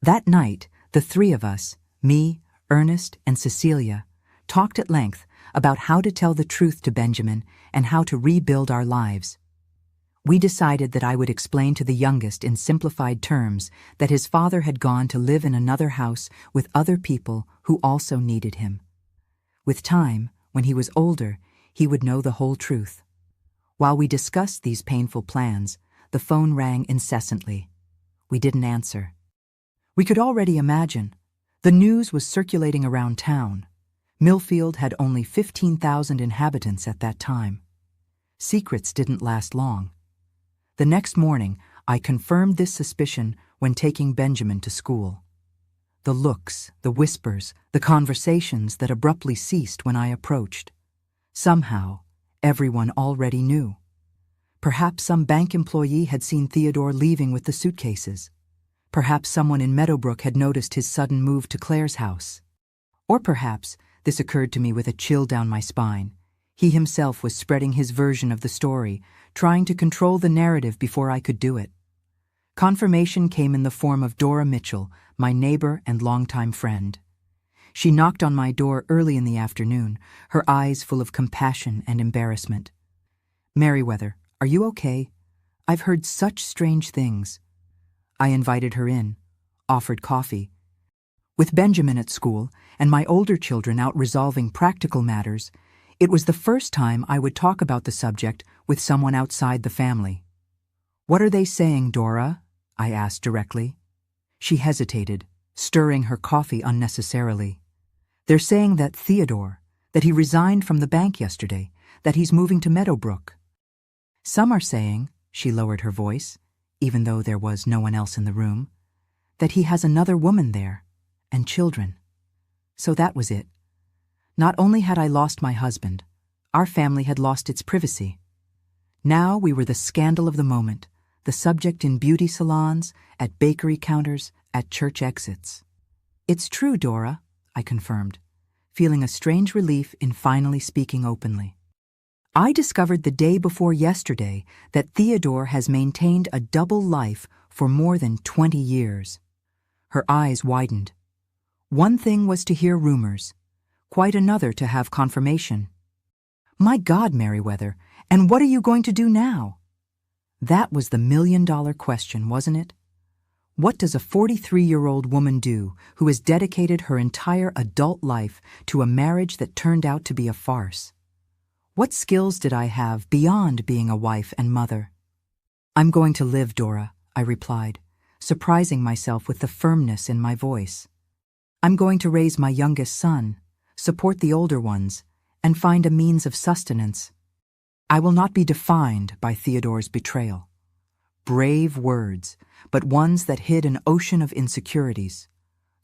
S1: That night, the 3 of us, me, Ernest, and Cecilia, talked at length about how to tell the truth to Benjamin and how to rebuild our lives. We decided that I would explain to the youngest in simplified terms that his father had gone to live in another house with other people who also needed him. With time, when he was older, he would know the whole truth. While we discussed these painful plans, the phone rang incessantly. We didn't answer. We could already imagine. The news was circulating around town. Millfield had only 15,000 inhabitants at that time. Secrets didn't last long. The next morning, I confirmed this suspicion when taking Benjamin to school. The looks, the whispers, the conversations that abruptly ceased when I approached. Somehow, everyone already knew. Perhaps some bank employee had seen Theodore leaving with the suitcases. Perhaps someone in Meadowbrook had noticed his sudden move to Claire's house. Or perhaps, this occurred to me with a chill down my spine, he himself was spreading his version of the story, trying to control the narrative before I could do it. Confirmation came in the form of Dora Mitchell, my neighbor and longtime friend. She knocked on my door early in the afternoon, her eyes full of compassion and embarrassment. "Merriweather, are you okay? I've heard such strange things." I invited her in, offered coffee. With Benjamin at school and my older children out resolving practical matters, it was the first time I would talk about the subject with someone outside the family. "What are they saying, Dora?" I asked directly. She hesitated, stirring her coffee unnecessarily. "They're saying that Theodore, that he resigned from the bank yesterday, that he's moving to Meadowbrook. Some are saying," she lowered her voice, even though there was no one else in the room, "that he has another woman there, and children." So that was it. Not only had I lost my husband, our family had lost its privacy. Now we were the scandal of the moment, the subject in beauty salons, at bakery counters, at church exits. "It's true, Dora," I confirmed, feeling a strange relief in finally speaking openly. "I discovered the day before yesterday that Theodore has maintained a double life for more than 20 years. Her eyes widened. One thing was to hear rumors, quite another to have confirmation. My God, Merriweather, and what are you going to do now? That was the million-dollar question, wasn't it? What does a 43-year-old woman do who has dedicated her entire adult life to a marriage that turned out to be a farce? What skills did I have beyond being a wife and mother? I'm going to live, Dora, I replied, surprising myself with the firmness in my voice. I'm going to raise my youngest son, support the older ones, and find a means of sustenance. I will not be defined by Theodore's betrayal. Brave words, but ones that hid an ocean of insecurities.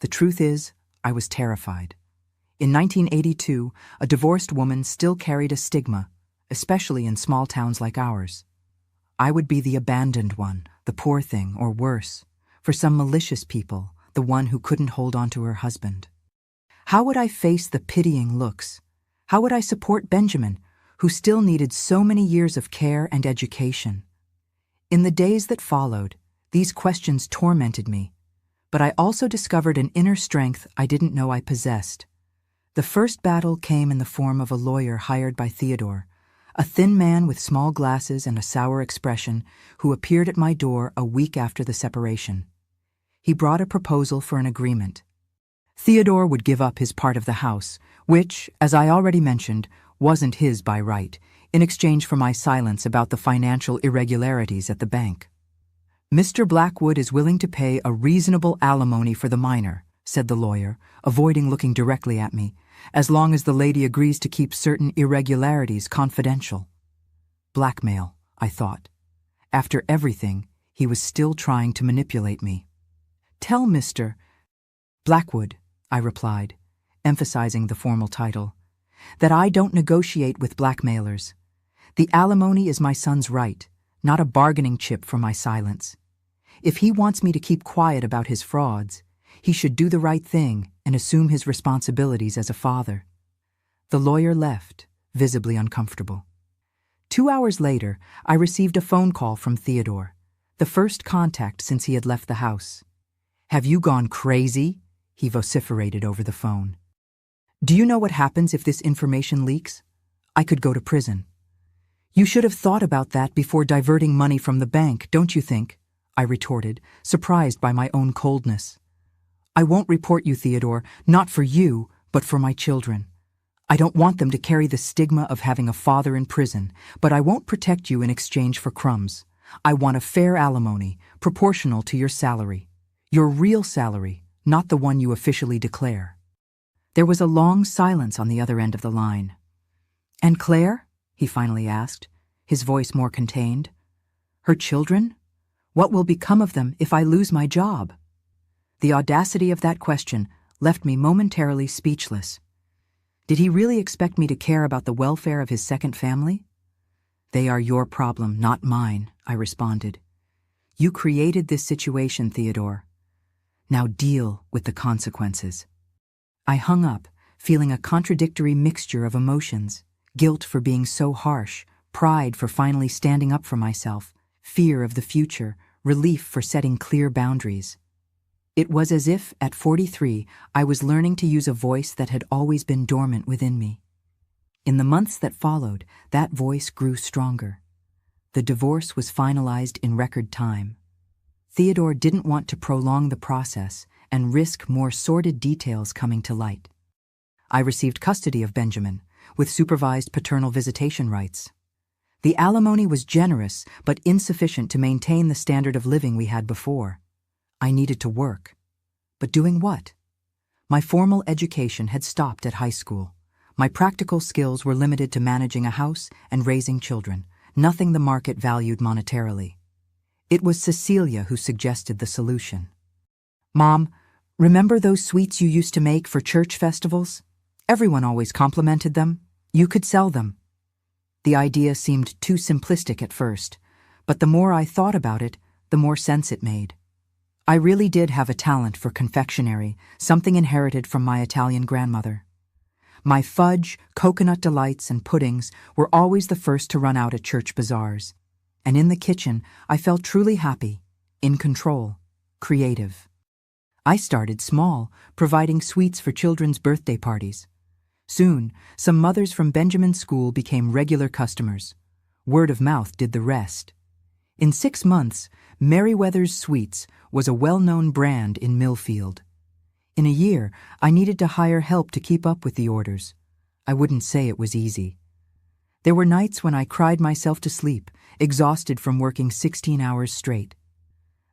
S1: The truth is, I was terrified. In 1982, a divorced woman still carried a stigma, especially in small towns like ours. I would be the abandoned one, the poor thing, or worse, for some malicious people, the one who couldn't hold on to her husband. How would I face the pitying looks? How would I support Benjamin, who still needed so many years of care and education? In the days that followed, these questions tormented me, but I also discovered an inner strength I didn't know I possessed. The first battle came in the form of a lawyer hired by Theodore, a thin man with small glasses and a sour expression who appeared at my door a week after the separation. He brought a proposal for an agreement. Theodore would give up his part of the house, which, as I already mentioned, wasn't his by right, in exchange for my silence about the financial irregularities at the bank. Mr. Blackwood is willing to pay a reasonable alimony for the minor, said the lawyer, avoiding looking directly at me, as long as the lady agrees to keep certain irregularities confidential. Blackmail, I thought. After everything, he was still trying to manipulate me. Tell Mr. Blackwood, I replied, emphasizing the formal title, that I don't negotiate with blackmailers. The alimony is my son's right, not a bargaining chip for my silence. If he wants me to keep quiet about his frauds, he should do the right thing and assume his responsibilities as a father. The lawyer left, visibly uncomfortable. 2 hours later, I received a phone call from Theodore, the first contact since he had left the house. "Have you gone crazy?" he vociferated over the phone. "Do you know what happens if this information leaks? I could go to prison." "You should have thought about that before diverting money from the bank, don't you think?" I retorted, surprised by my own coldness. "I won't report you, Theodore, not for you, but for my children. I don't want them to carry the stigma of having a father in prison, but I won't protect you in exchange for crumbs. I want a fair alimony, proportional to your salary. Your real salary, not the one you officially declare." There was a long silence on the other end of the line. "And Claire?" he finally asked, his voice more contained. "Her children? What will become of them if I lose my job?" The audacity of that question left me momentarily speechless. Did he really expect me to care about the welfare of his second family? "They are your problem, not mine," I responded. "You created this situation, Theodore. Now deal with the consequences." I hung up, feeling a contradictory mixture of emotions: guilt for being so harsh, pride for finally standing up for myself, fear of the future, relief for setting clear boundaries. It was as if, at 43, I was learning to use a voice that had always been dormant within me. In the months that followed, that voice grew stronger. The divorce was finalized in record time. Theodore didn't want to prolong the process and risk more sordid details coming to light. I received custody of Benjamin, with supervised paternal visitation rights. The alimony was generous but insufficient to maintain the standard of living we had before. I needed to work. But doing what? My formal education had stopped at high school. My practical skills were limited to managing a house and raising children, nothing the market valued monetarily. It was Cecilia who suggested the solution. "Mom, remember those sweets you used to make for church festivals? Everyone always complimented them. You could sell them." The idea seemed too simplistic at first, but the more I thought about it, the more sense it made. I really did have a talent for confectionery, something inherited from my Italian grandmother. My fudge, coconut delights, and puddings were always the first to run out at church bazaars. And in the kitchen, I felt truly happy, in control, creative. I started small, providing sweets for children's birthday parties. Soon, some mothers from Benjamin's school became regular customers. Word of mouth did the rest. In 6 months, Merriweather's Sweets was a well-known brand in Millfield. In a year, I needed to hire help to keep up with the orders. I wouldn't say it was easy. There were nights when I cried myself to sleep, exhausted from working 16 hours straight.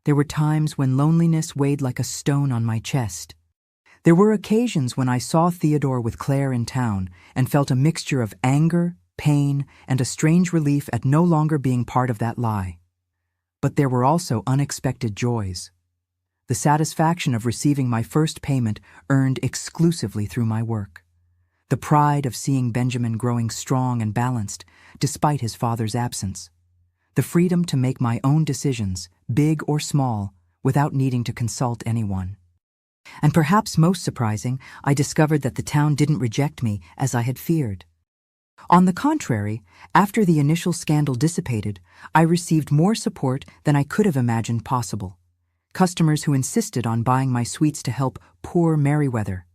S1: There were times when loneliness weighed like a stone on my chest. There were occasions when I saw Theodore with Claire in town and felt a mixture of anger, pain, and a strange relief at no longer being part of that lie. But there were also unexpected joys. The satisfaction of receiving my first payment earned exclusively through my work. The pride of seeing Benjamin growing strong and balanced, despite his father's absence. The freedom to make my own decisions, big or small, without needing to consult anyone. And perhaps most surprising, I discovered that the town didn't reject me as I had feared. On the contrary, after the initial scandal dissipated, I received more support than I could have imagined possible. Customers who insisted on buying my sweets to help poor Merriweather.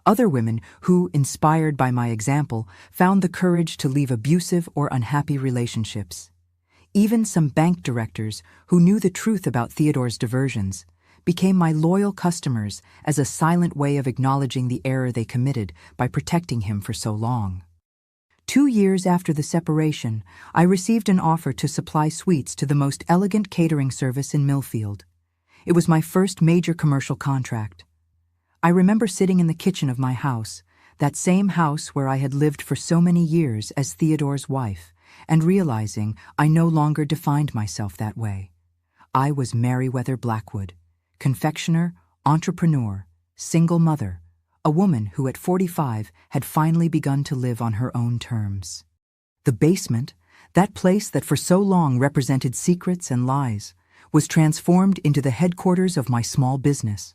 S1: Other women who, inspired by my example, found the courage to leave abusive or unhappy relationships. Even some bank directors who knew the truth about Theodore's diversions became my loyal customers as a silent way of acknowledging the error they committed by protecting him for so long. 2 years after the separation, I received an offer to supply sweets to the most elegant catering service in Millfield. It was my first major commercial contract. I remember sitting in the kitchen of my house, that same house where I had lived for so many years as Theodore's wife, and realizing I no longer defined myself that way. I was Merriweather Blackwood, confectioner, entrepreneur, single mother, a woman who at 45 had finally begun to live on her own terms. The basement, that place that for so long represented secrets and lies, was transformed into the headquarters of my small business.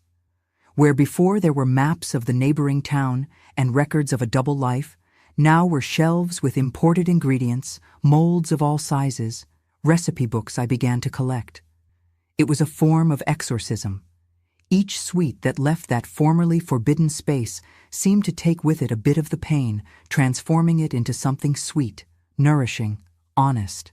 S1: Where before there were maps of the neighboring town and records of a double life, now were shelves with imported ingredients, molds of all sizes, recipe books I began to collect. It was a form of exorcism. Each sweet that left that formerly forbidden space seemed to take with it a bit of the pain, transforming it into something sweet, nourishing, honest.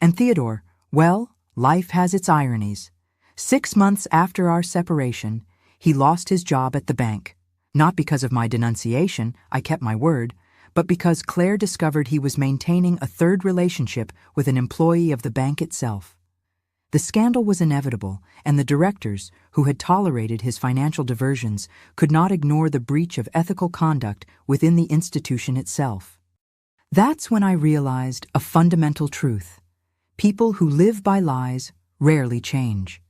S1: And Theodore, well, life has its ironies. 6 months after our separation, he lost his job at the bank. Not because of my denunciation, I kept my word, but because Claire discovered he was maintaining a third relationship with an employee of the bank itself. The scandal was inevitable, and the directors, who had tolerated his financial diversions, could not ignore the breach of ethical conduct within the institution itself. That's when I realized a fundamental truth. People who live by lies rarely change.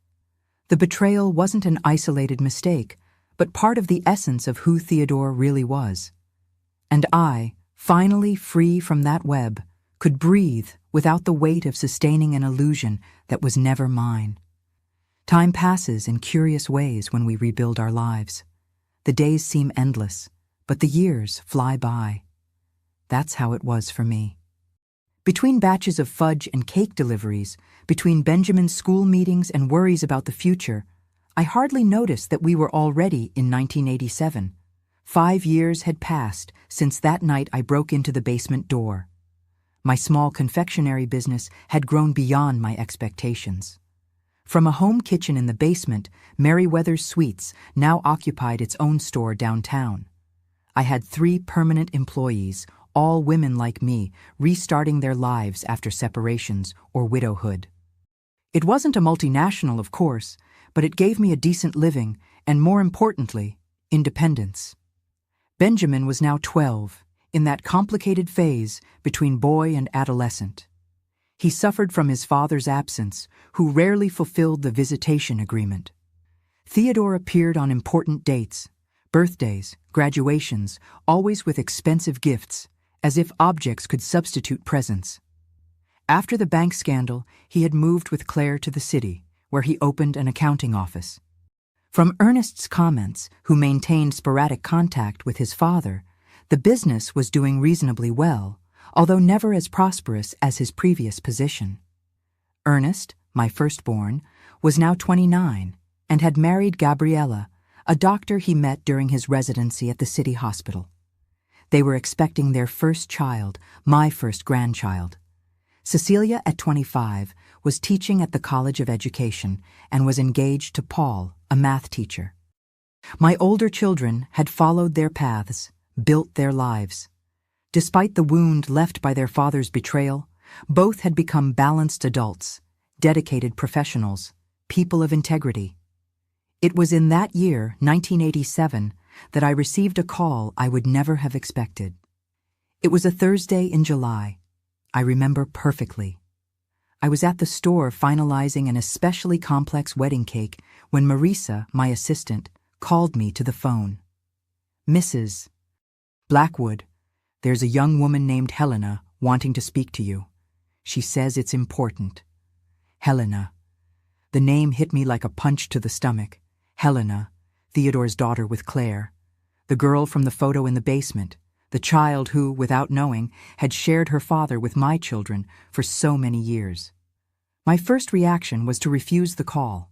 S1: The betrayal wasn't an isolated mistake, but part of the essence of who Theodore really was. And I, finally free from that web, could breathe without the weight of sustaining an illusion that was never mine. Time passes in curious ways when we rebuild our lives. The days seem endless, but the years fly by. That's how it was for me. Between batches of fudge and cake deliveries, between Benjamin's school meetings and worries about the future, I hardly noticed that we were already in 1987. 5 years had passed since that night I broke into the basement door. My small confectionery business had grown beyond my expectations. From a home kitchen in the basement, Merriweather's Sweets now occupied its own store downtown. I had 3 permanent employees, all women like me, restarting their lives after separations or widowhood. It wasn't a multinational, of course, but it gave me a decent living and, more importantly, independence. Benjamin was now 12, in that complicated phase between boy and adolescent. He suffered from his father's absence, who rarely fulfilled the visitation agreement. Theodore appeared on important dates, birthdays, graduations, always with expensive gifts, as if objects could substitute presents. After the bank scandal, he had moved with Claire to the city, where he opened an accounting office. From Ernest's comments, who maintained sporadic contact with his father, the business was doing reasonably well, although never as prosperous as his previous position. Ernest, my firstborn, was now 29 and had married Gabriella, a doctor he met during his residency at the city hospital. They were expecting their first child, my first grandchild. Cecilia, at 25, was teaching at the College of Education and was engaged to Paul, a math teacher. My older children had followed their paths, built their lives. Despite the wound left by their father's betrayal, both had become balanced adults, dedicated professionals, people of integrity. It was in that year, 1987, that I received a call I would never have expected. It was a Thursday in July. I remember perfectly. I was at the store finalizing an especially complex wedding cake when Marisa, my assistant, called me to the phone. "Mrs. Blackwood, there's a young woman named Helena wanting to speak to you. She says it's important." Helena. The name hit me like a punch to the stomach. Helena, Theodore's daughter with Claire. The girl from the photo in the basement. The child who, without knowing, had shared her father with my children for so many years. My first reaction was to refuse the call.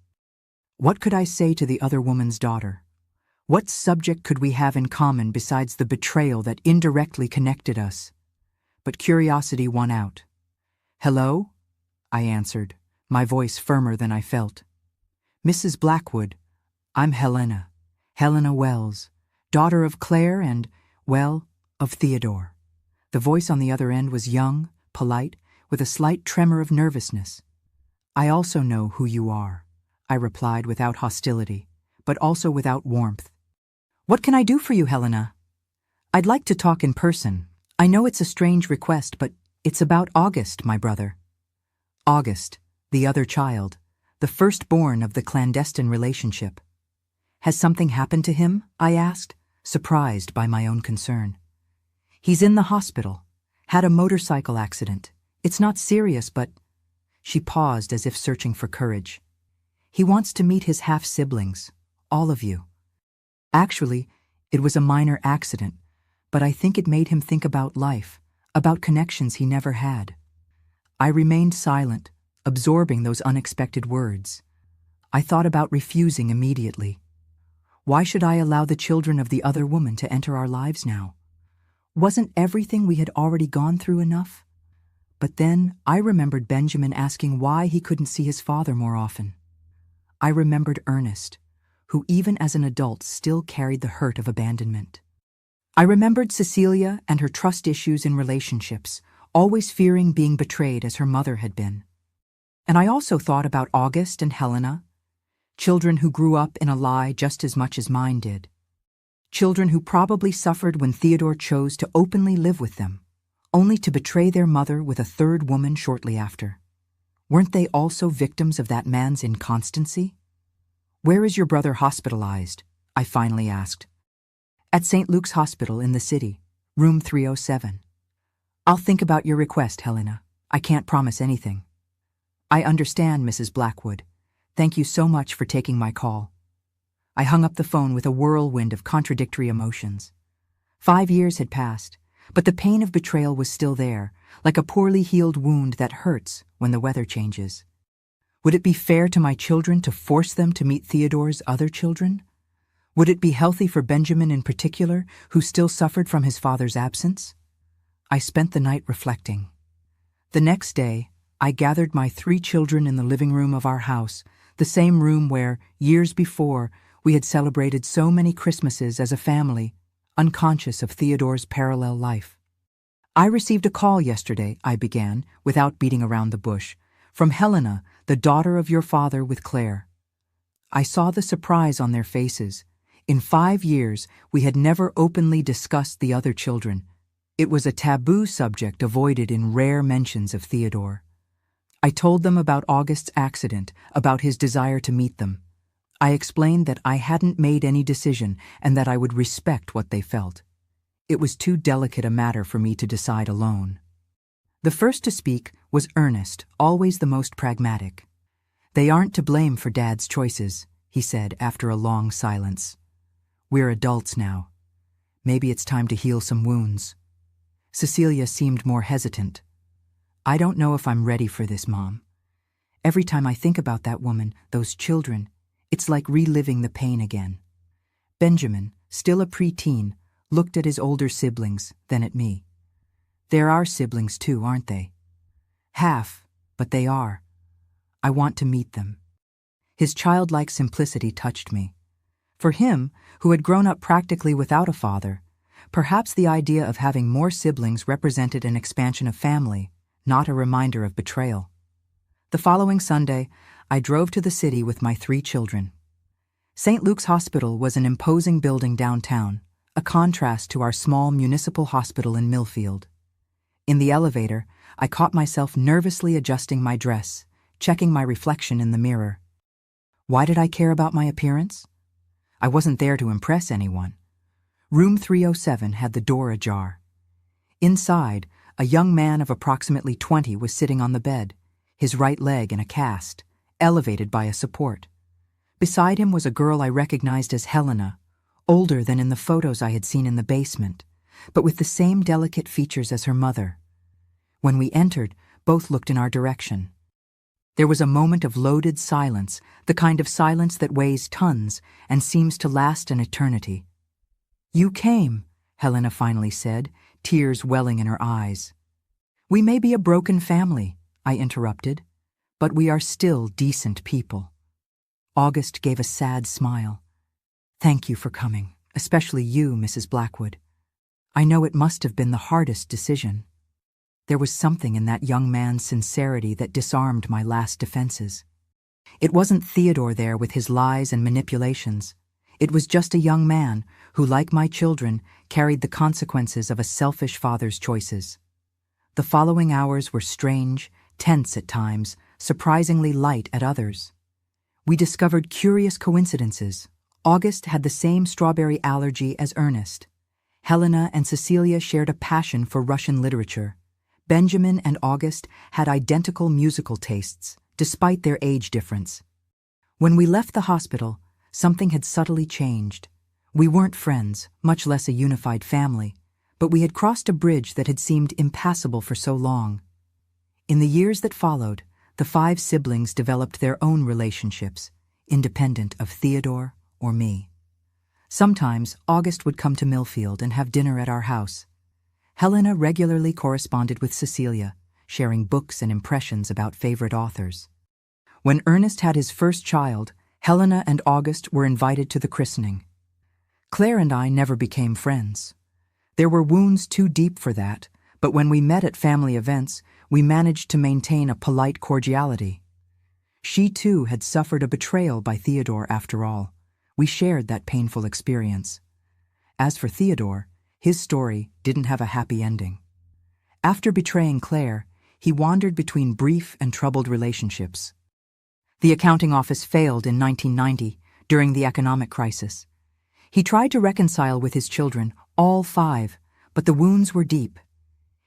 S1: What could I say to the other woman's daughter? What subject could we have in common besides the betrayal that indirectly connected us? But curiosity won out. "Hello?" I answered, my voice firmer than I felt. "Mrs. Blackwood, I'm Helena. Helena Wells, daughter of Claire and, well, of Theodore." The voice on the other end was young, polite, with a slight tremor of nervousness. "I also know who you are," I replied without hostility, but also without warmth. "What can I do for you, Helena?" "I'd like to talk in person. I know it's a strange request, but it's about August, my brother." August, the other child, the firstborn of the clandestine relationship. "Has something happened to him?" I asked, surprised by my own concern. "He's in the hospital. Had a motorcycle accident. It's not serious, but—" She paused as if searching for courage. "He wants to meet his half-siblings, all of you." Actually, it was a minor accident, but I think it made him think about life, about connections he never had. I remained silent, absorbing those unexpected words. I thought about refusing immediately. Why should I allow the children of the other woman to enter our lives now? Wasn't everything we had already gone through enough? But then I remembered Benjamin asking why he couldn't see his father more often. I remembered Ernest, who even as an adult still carried the hurt of abandonment. I remembered Cecilia and her trust issues in relationships, always fearing being betrayed as her mother had been. And I also thought about August and Helena, children who grew up in a lie just as much as mine did. Children who probably suffered when Theodore chose to openly live with them, only to betray their mother with a third woman shortly after. Weren't they also victims of that man's inconstancy? "Where is your brother hospitalized?" I finally asked. "At St. Luke's Hospital in the city, room 307. "I'll think about your request, Helena. I can't promise anything." "I understand, Mrs. Blackwood. Thank you so much for taking my call." I hung up the phone with a whirlwind of contradictory emotions. 5 years had passed, but the pain of betrayal was still there, like a poorly healed wound that hurts when the weather changes. Would it be fair to my children to force them to meet Theodore's other children? Would it be healthy for Benjamin in particular, who still suffered from his father's absence? I spent the night reflecting. The next day, I gathered my 3 children in the living room of our house, the same room where, years before, we had celebrated so many Christmases as a family, unconscious of Theodore's parallel life. "I received a call yesterday," I began, without beating around the bush, "from Helena, the daughter of your father with Claire." I saw the surprise on their faces. In 5 years, we had never openly discussed the other children. It was a taboo subject avoided in rare mentions of Theodore. I told them about August's accident, about his desire to meet them. I explained that I hadn't made any decision and that I would respect what they felt. It was too delicate a matter for me to decide alone. The first to speak was Ernest, always the most pragmatic. "They aren't to blame for Dad's choices," he said after a long silence. "We're adults now. Maybe it's time to heal some wounds." Cecilia seemed more hesitant. "I don't know if I'm ready for this, Mom. Every time I think about that woman, those children, it's like reliving the pain again." Benjamin, still a preteen, looked at his older siblings, then at me. They're our siblings too, aren't they? Half, but they are. I want to meet them. His childlike simplicity touched me. For him, who had grown up practically without a father, perhaps the idea of having more siblings represented an expansion of family, not a reminder of betrayal. The following Sunday, I drove to the city with my 3 children. St. Luke's Hospital was an imposing building downtown, a contrast to our small municipal hospital in Millfield. In the elevator, I caught myself nervously adjusting my dress, checking my reflection in the mirror. Why did I care about my appearance? I wasn't there to impress anyone. Room 307 had the door ajar. Inside, a young man of approximately 20 was sitting on the bed, his right leg in a cast, elevated by a support. Beside him was a girl I recognized as Helena, older than in the photos I had seen in the basement, but with the same delicate features as her mother. When we entered, both looked in our direction. There was a moment of loaded silence, the kind of silence that weighs tons and seems to last an eternity. "You came," Helena finally said, tears welling in her eyes. "We may be a broken family," I interrupted, "but we are still decent people." August gave a sad smile. "Thank you for coming, especially you, Mrs. Blackwood. I know it must have been the hardest decision." There was something in that young man's sincerity that disarmed my last defenses. It wasn't Theodore there with his lies and manipulations. It was just a young man who, like my children, carried the consequences of a selfish father's choices. The following hours were strange, tense at times, surprisingly light at others. We discovered curious coincidences. August had the same strawberry allergy as Ernest. Helena and Cecilia shared a passion for Russian literature. Benjamin and August had identical musical tastes, despite their age difference. When we left the hospital, something had subtly changed. We weren't friends, much less a unified family, but we had crossed a bridge that had seemed impassable for so long. In the years that followed, the 5 siblings developed their own relationships, independent of Theodore or me. Sometimes August would come to Millfield and have dinner at our house. Helena regularly corresponded with Cecilia, sharing books and impressions about favorite authors. When Ernest had his first child, Helena and August were invited to the christening. Claire and I never became friends. There were wounds too deep for that, but when we met at family events, we managed to maintain a polite cordiality. She too had suffered a betrayal by Theodore after all. We shared that painful experience. As for Theodore, his story didn't have a happy ending. After betraying Claire, he wandered between brief and troubled relationships. The accounting office failed in 1990 during the economic crisis. He tried to reconcile with his children, all 5, but the wounds were deep.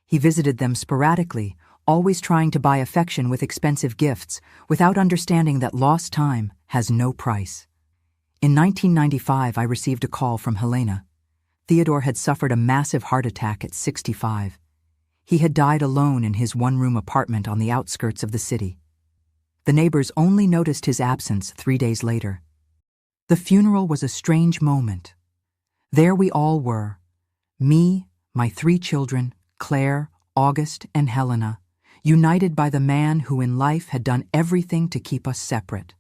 S1: He visited them sporadically, always trying to buy affection with expensive gifts, without understanding that lost time has no price. In 1995, I received a call from Helena. Theodore had suffered a massive heart attack at 65. He had died alone in his one-room apartment on the outskirts of the city. The neighbors only noticed his absence 3 days later. The funeral was a strange moment. There we all were, me, my 3 children, Claire, August, and Helena, united by the man who in life had done everything to keep us separate.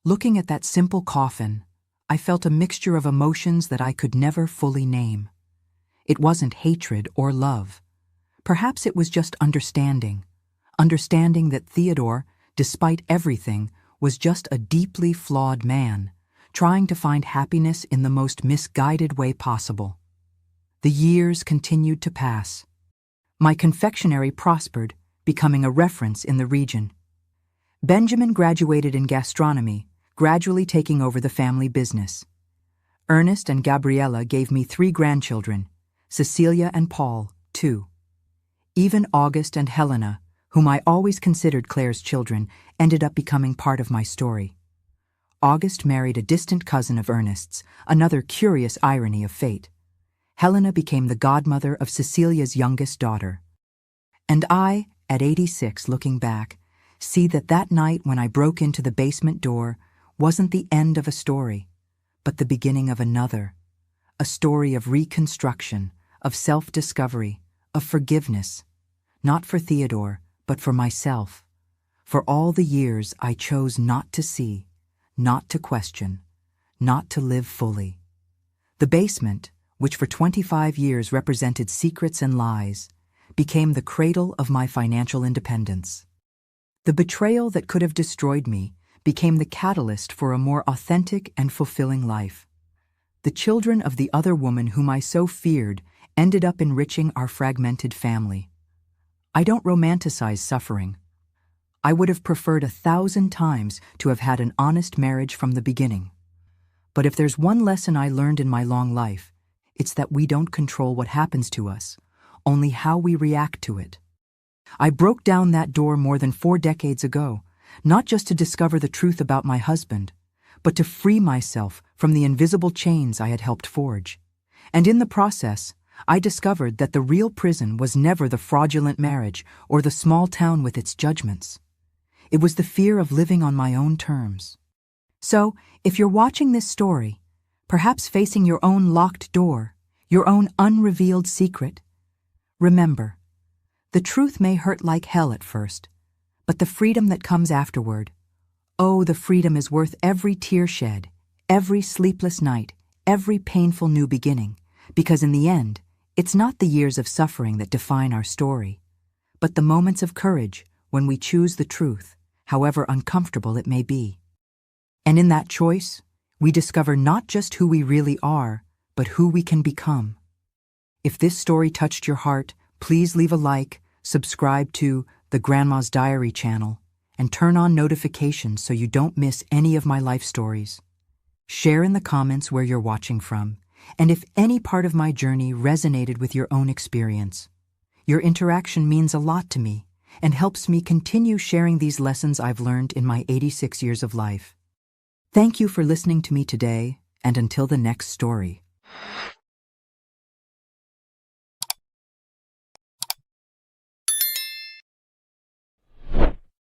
S1: Looking at that simple coffin, I felt a mixture of emotions that I could never fully name. It wasn't hatred or love. Perhaps it was just understanding that Theodore, despite everything, was just a deeply flawed man, trying to find happiness in the most misguided way possible. The years continued to pass. My confectionery prospered, becoming a reference in the region. Benjamin graduated in gastronomy, gradually taking over the family business. Ernest and Gabriella gave me 3 grandchildren, Cecilia and Paul, 2. Even August and Helena, whom I always considered Claire's children, ended up becoming part of my story. August married a distant cousin of Ernest's, another curious irony of fate. Helena became the godmother of Cecilia's youngest daughter. And I, at 86, looking back, see that night when I broke into the basement door wasn't the end of a story, but the beginning of another, a story of reconstruction, of self-discovery, of forgiveness, not for Theodore, but for myself, for all the years I chose not to see, not to question, not to live fully. The basement, which for 25 years represented secrets and lies, became the cradle of my financial independence. The betrayal that could have destroyed me became the catalyst for a more authentic and fulfilling life. The children of the other woman whom I so feared ended up enriching our fragmented family. I don't romanticize suffering. I would have preferred 1,000 times to have had an honest marriage from the beginning. But if there's one lesson I learned in my long life, it's that we don't control what happens to us, only how we react to it. I broke down that door more than 4 decades ago, not just to discover the truth about my husband, but to free myself from the invisible chains I had helped forge. And in the process, I discovered that the real prison was never the fraudulent marriage or the small town with its judgments. It was the fear of living on my own terms. So, if you're watching this story, perhaps facing your own locked door, your own unrevealed secret, remember, the truth may hurt like hell at first, but the freedom that comes afterward, oh, the freedom is worth every tear shed, every sleepless night, every painful new beginning, because in the end, it's not the years of suffering that define our story, but the moments of courage when we choose the truth, however uncomfortable it may be. And in that choice, we discover not just who we really are, but who we can become. If this story touched your heart, please leave a like, subscribe to the Grandma's Diary channel, and turn on notifications so you don't miss any of my life stories. Share in the comments where you're watching from, and if any part of my journey resonated with your own experience. Your interaction means a lot to me and helps me continue sharing these lessons I've learned in my 86 years of life. Thank you for listening to me today, and until the next story.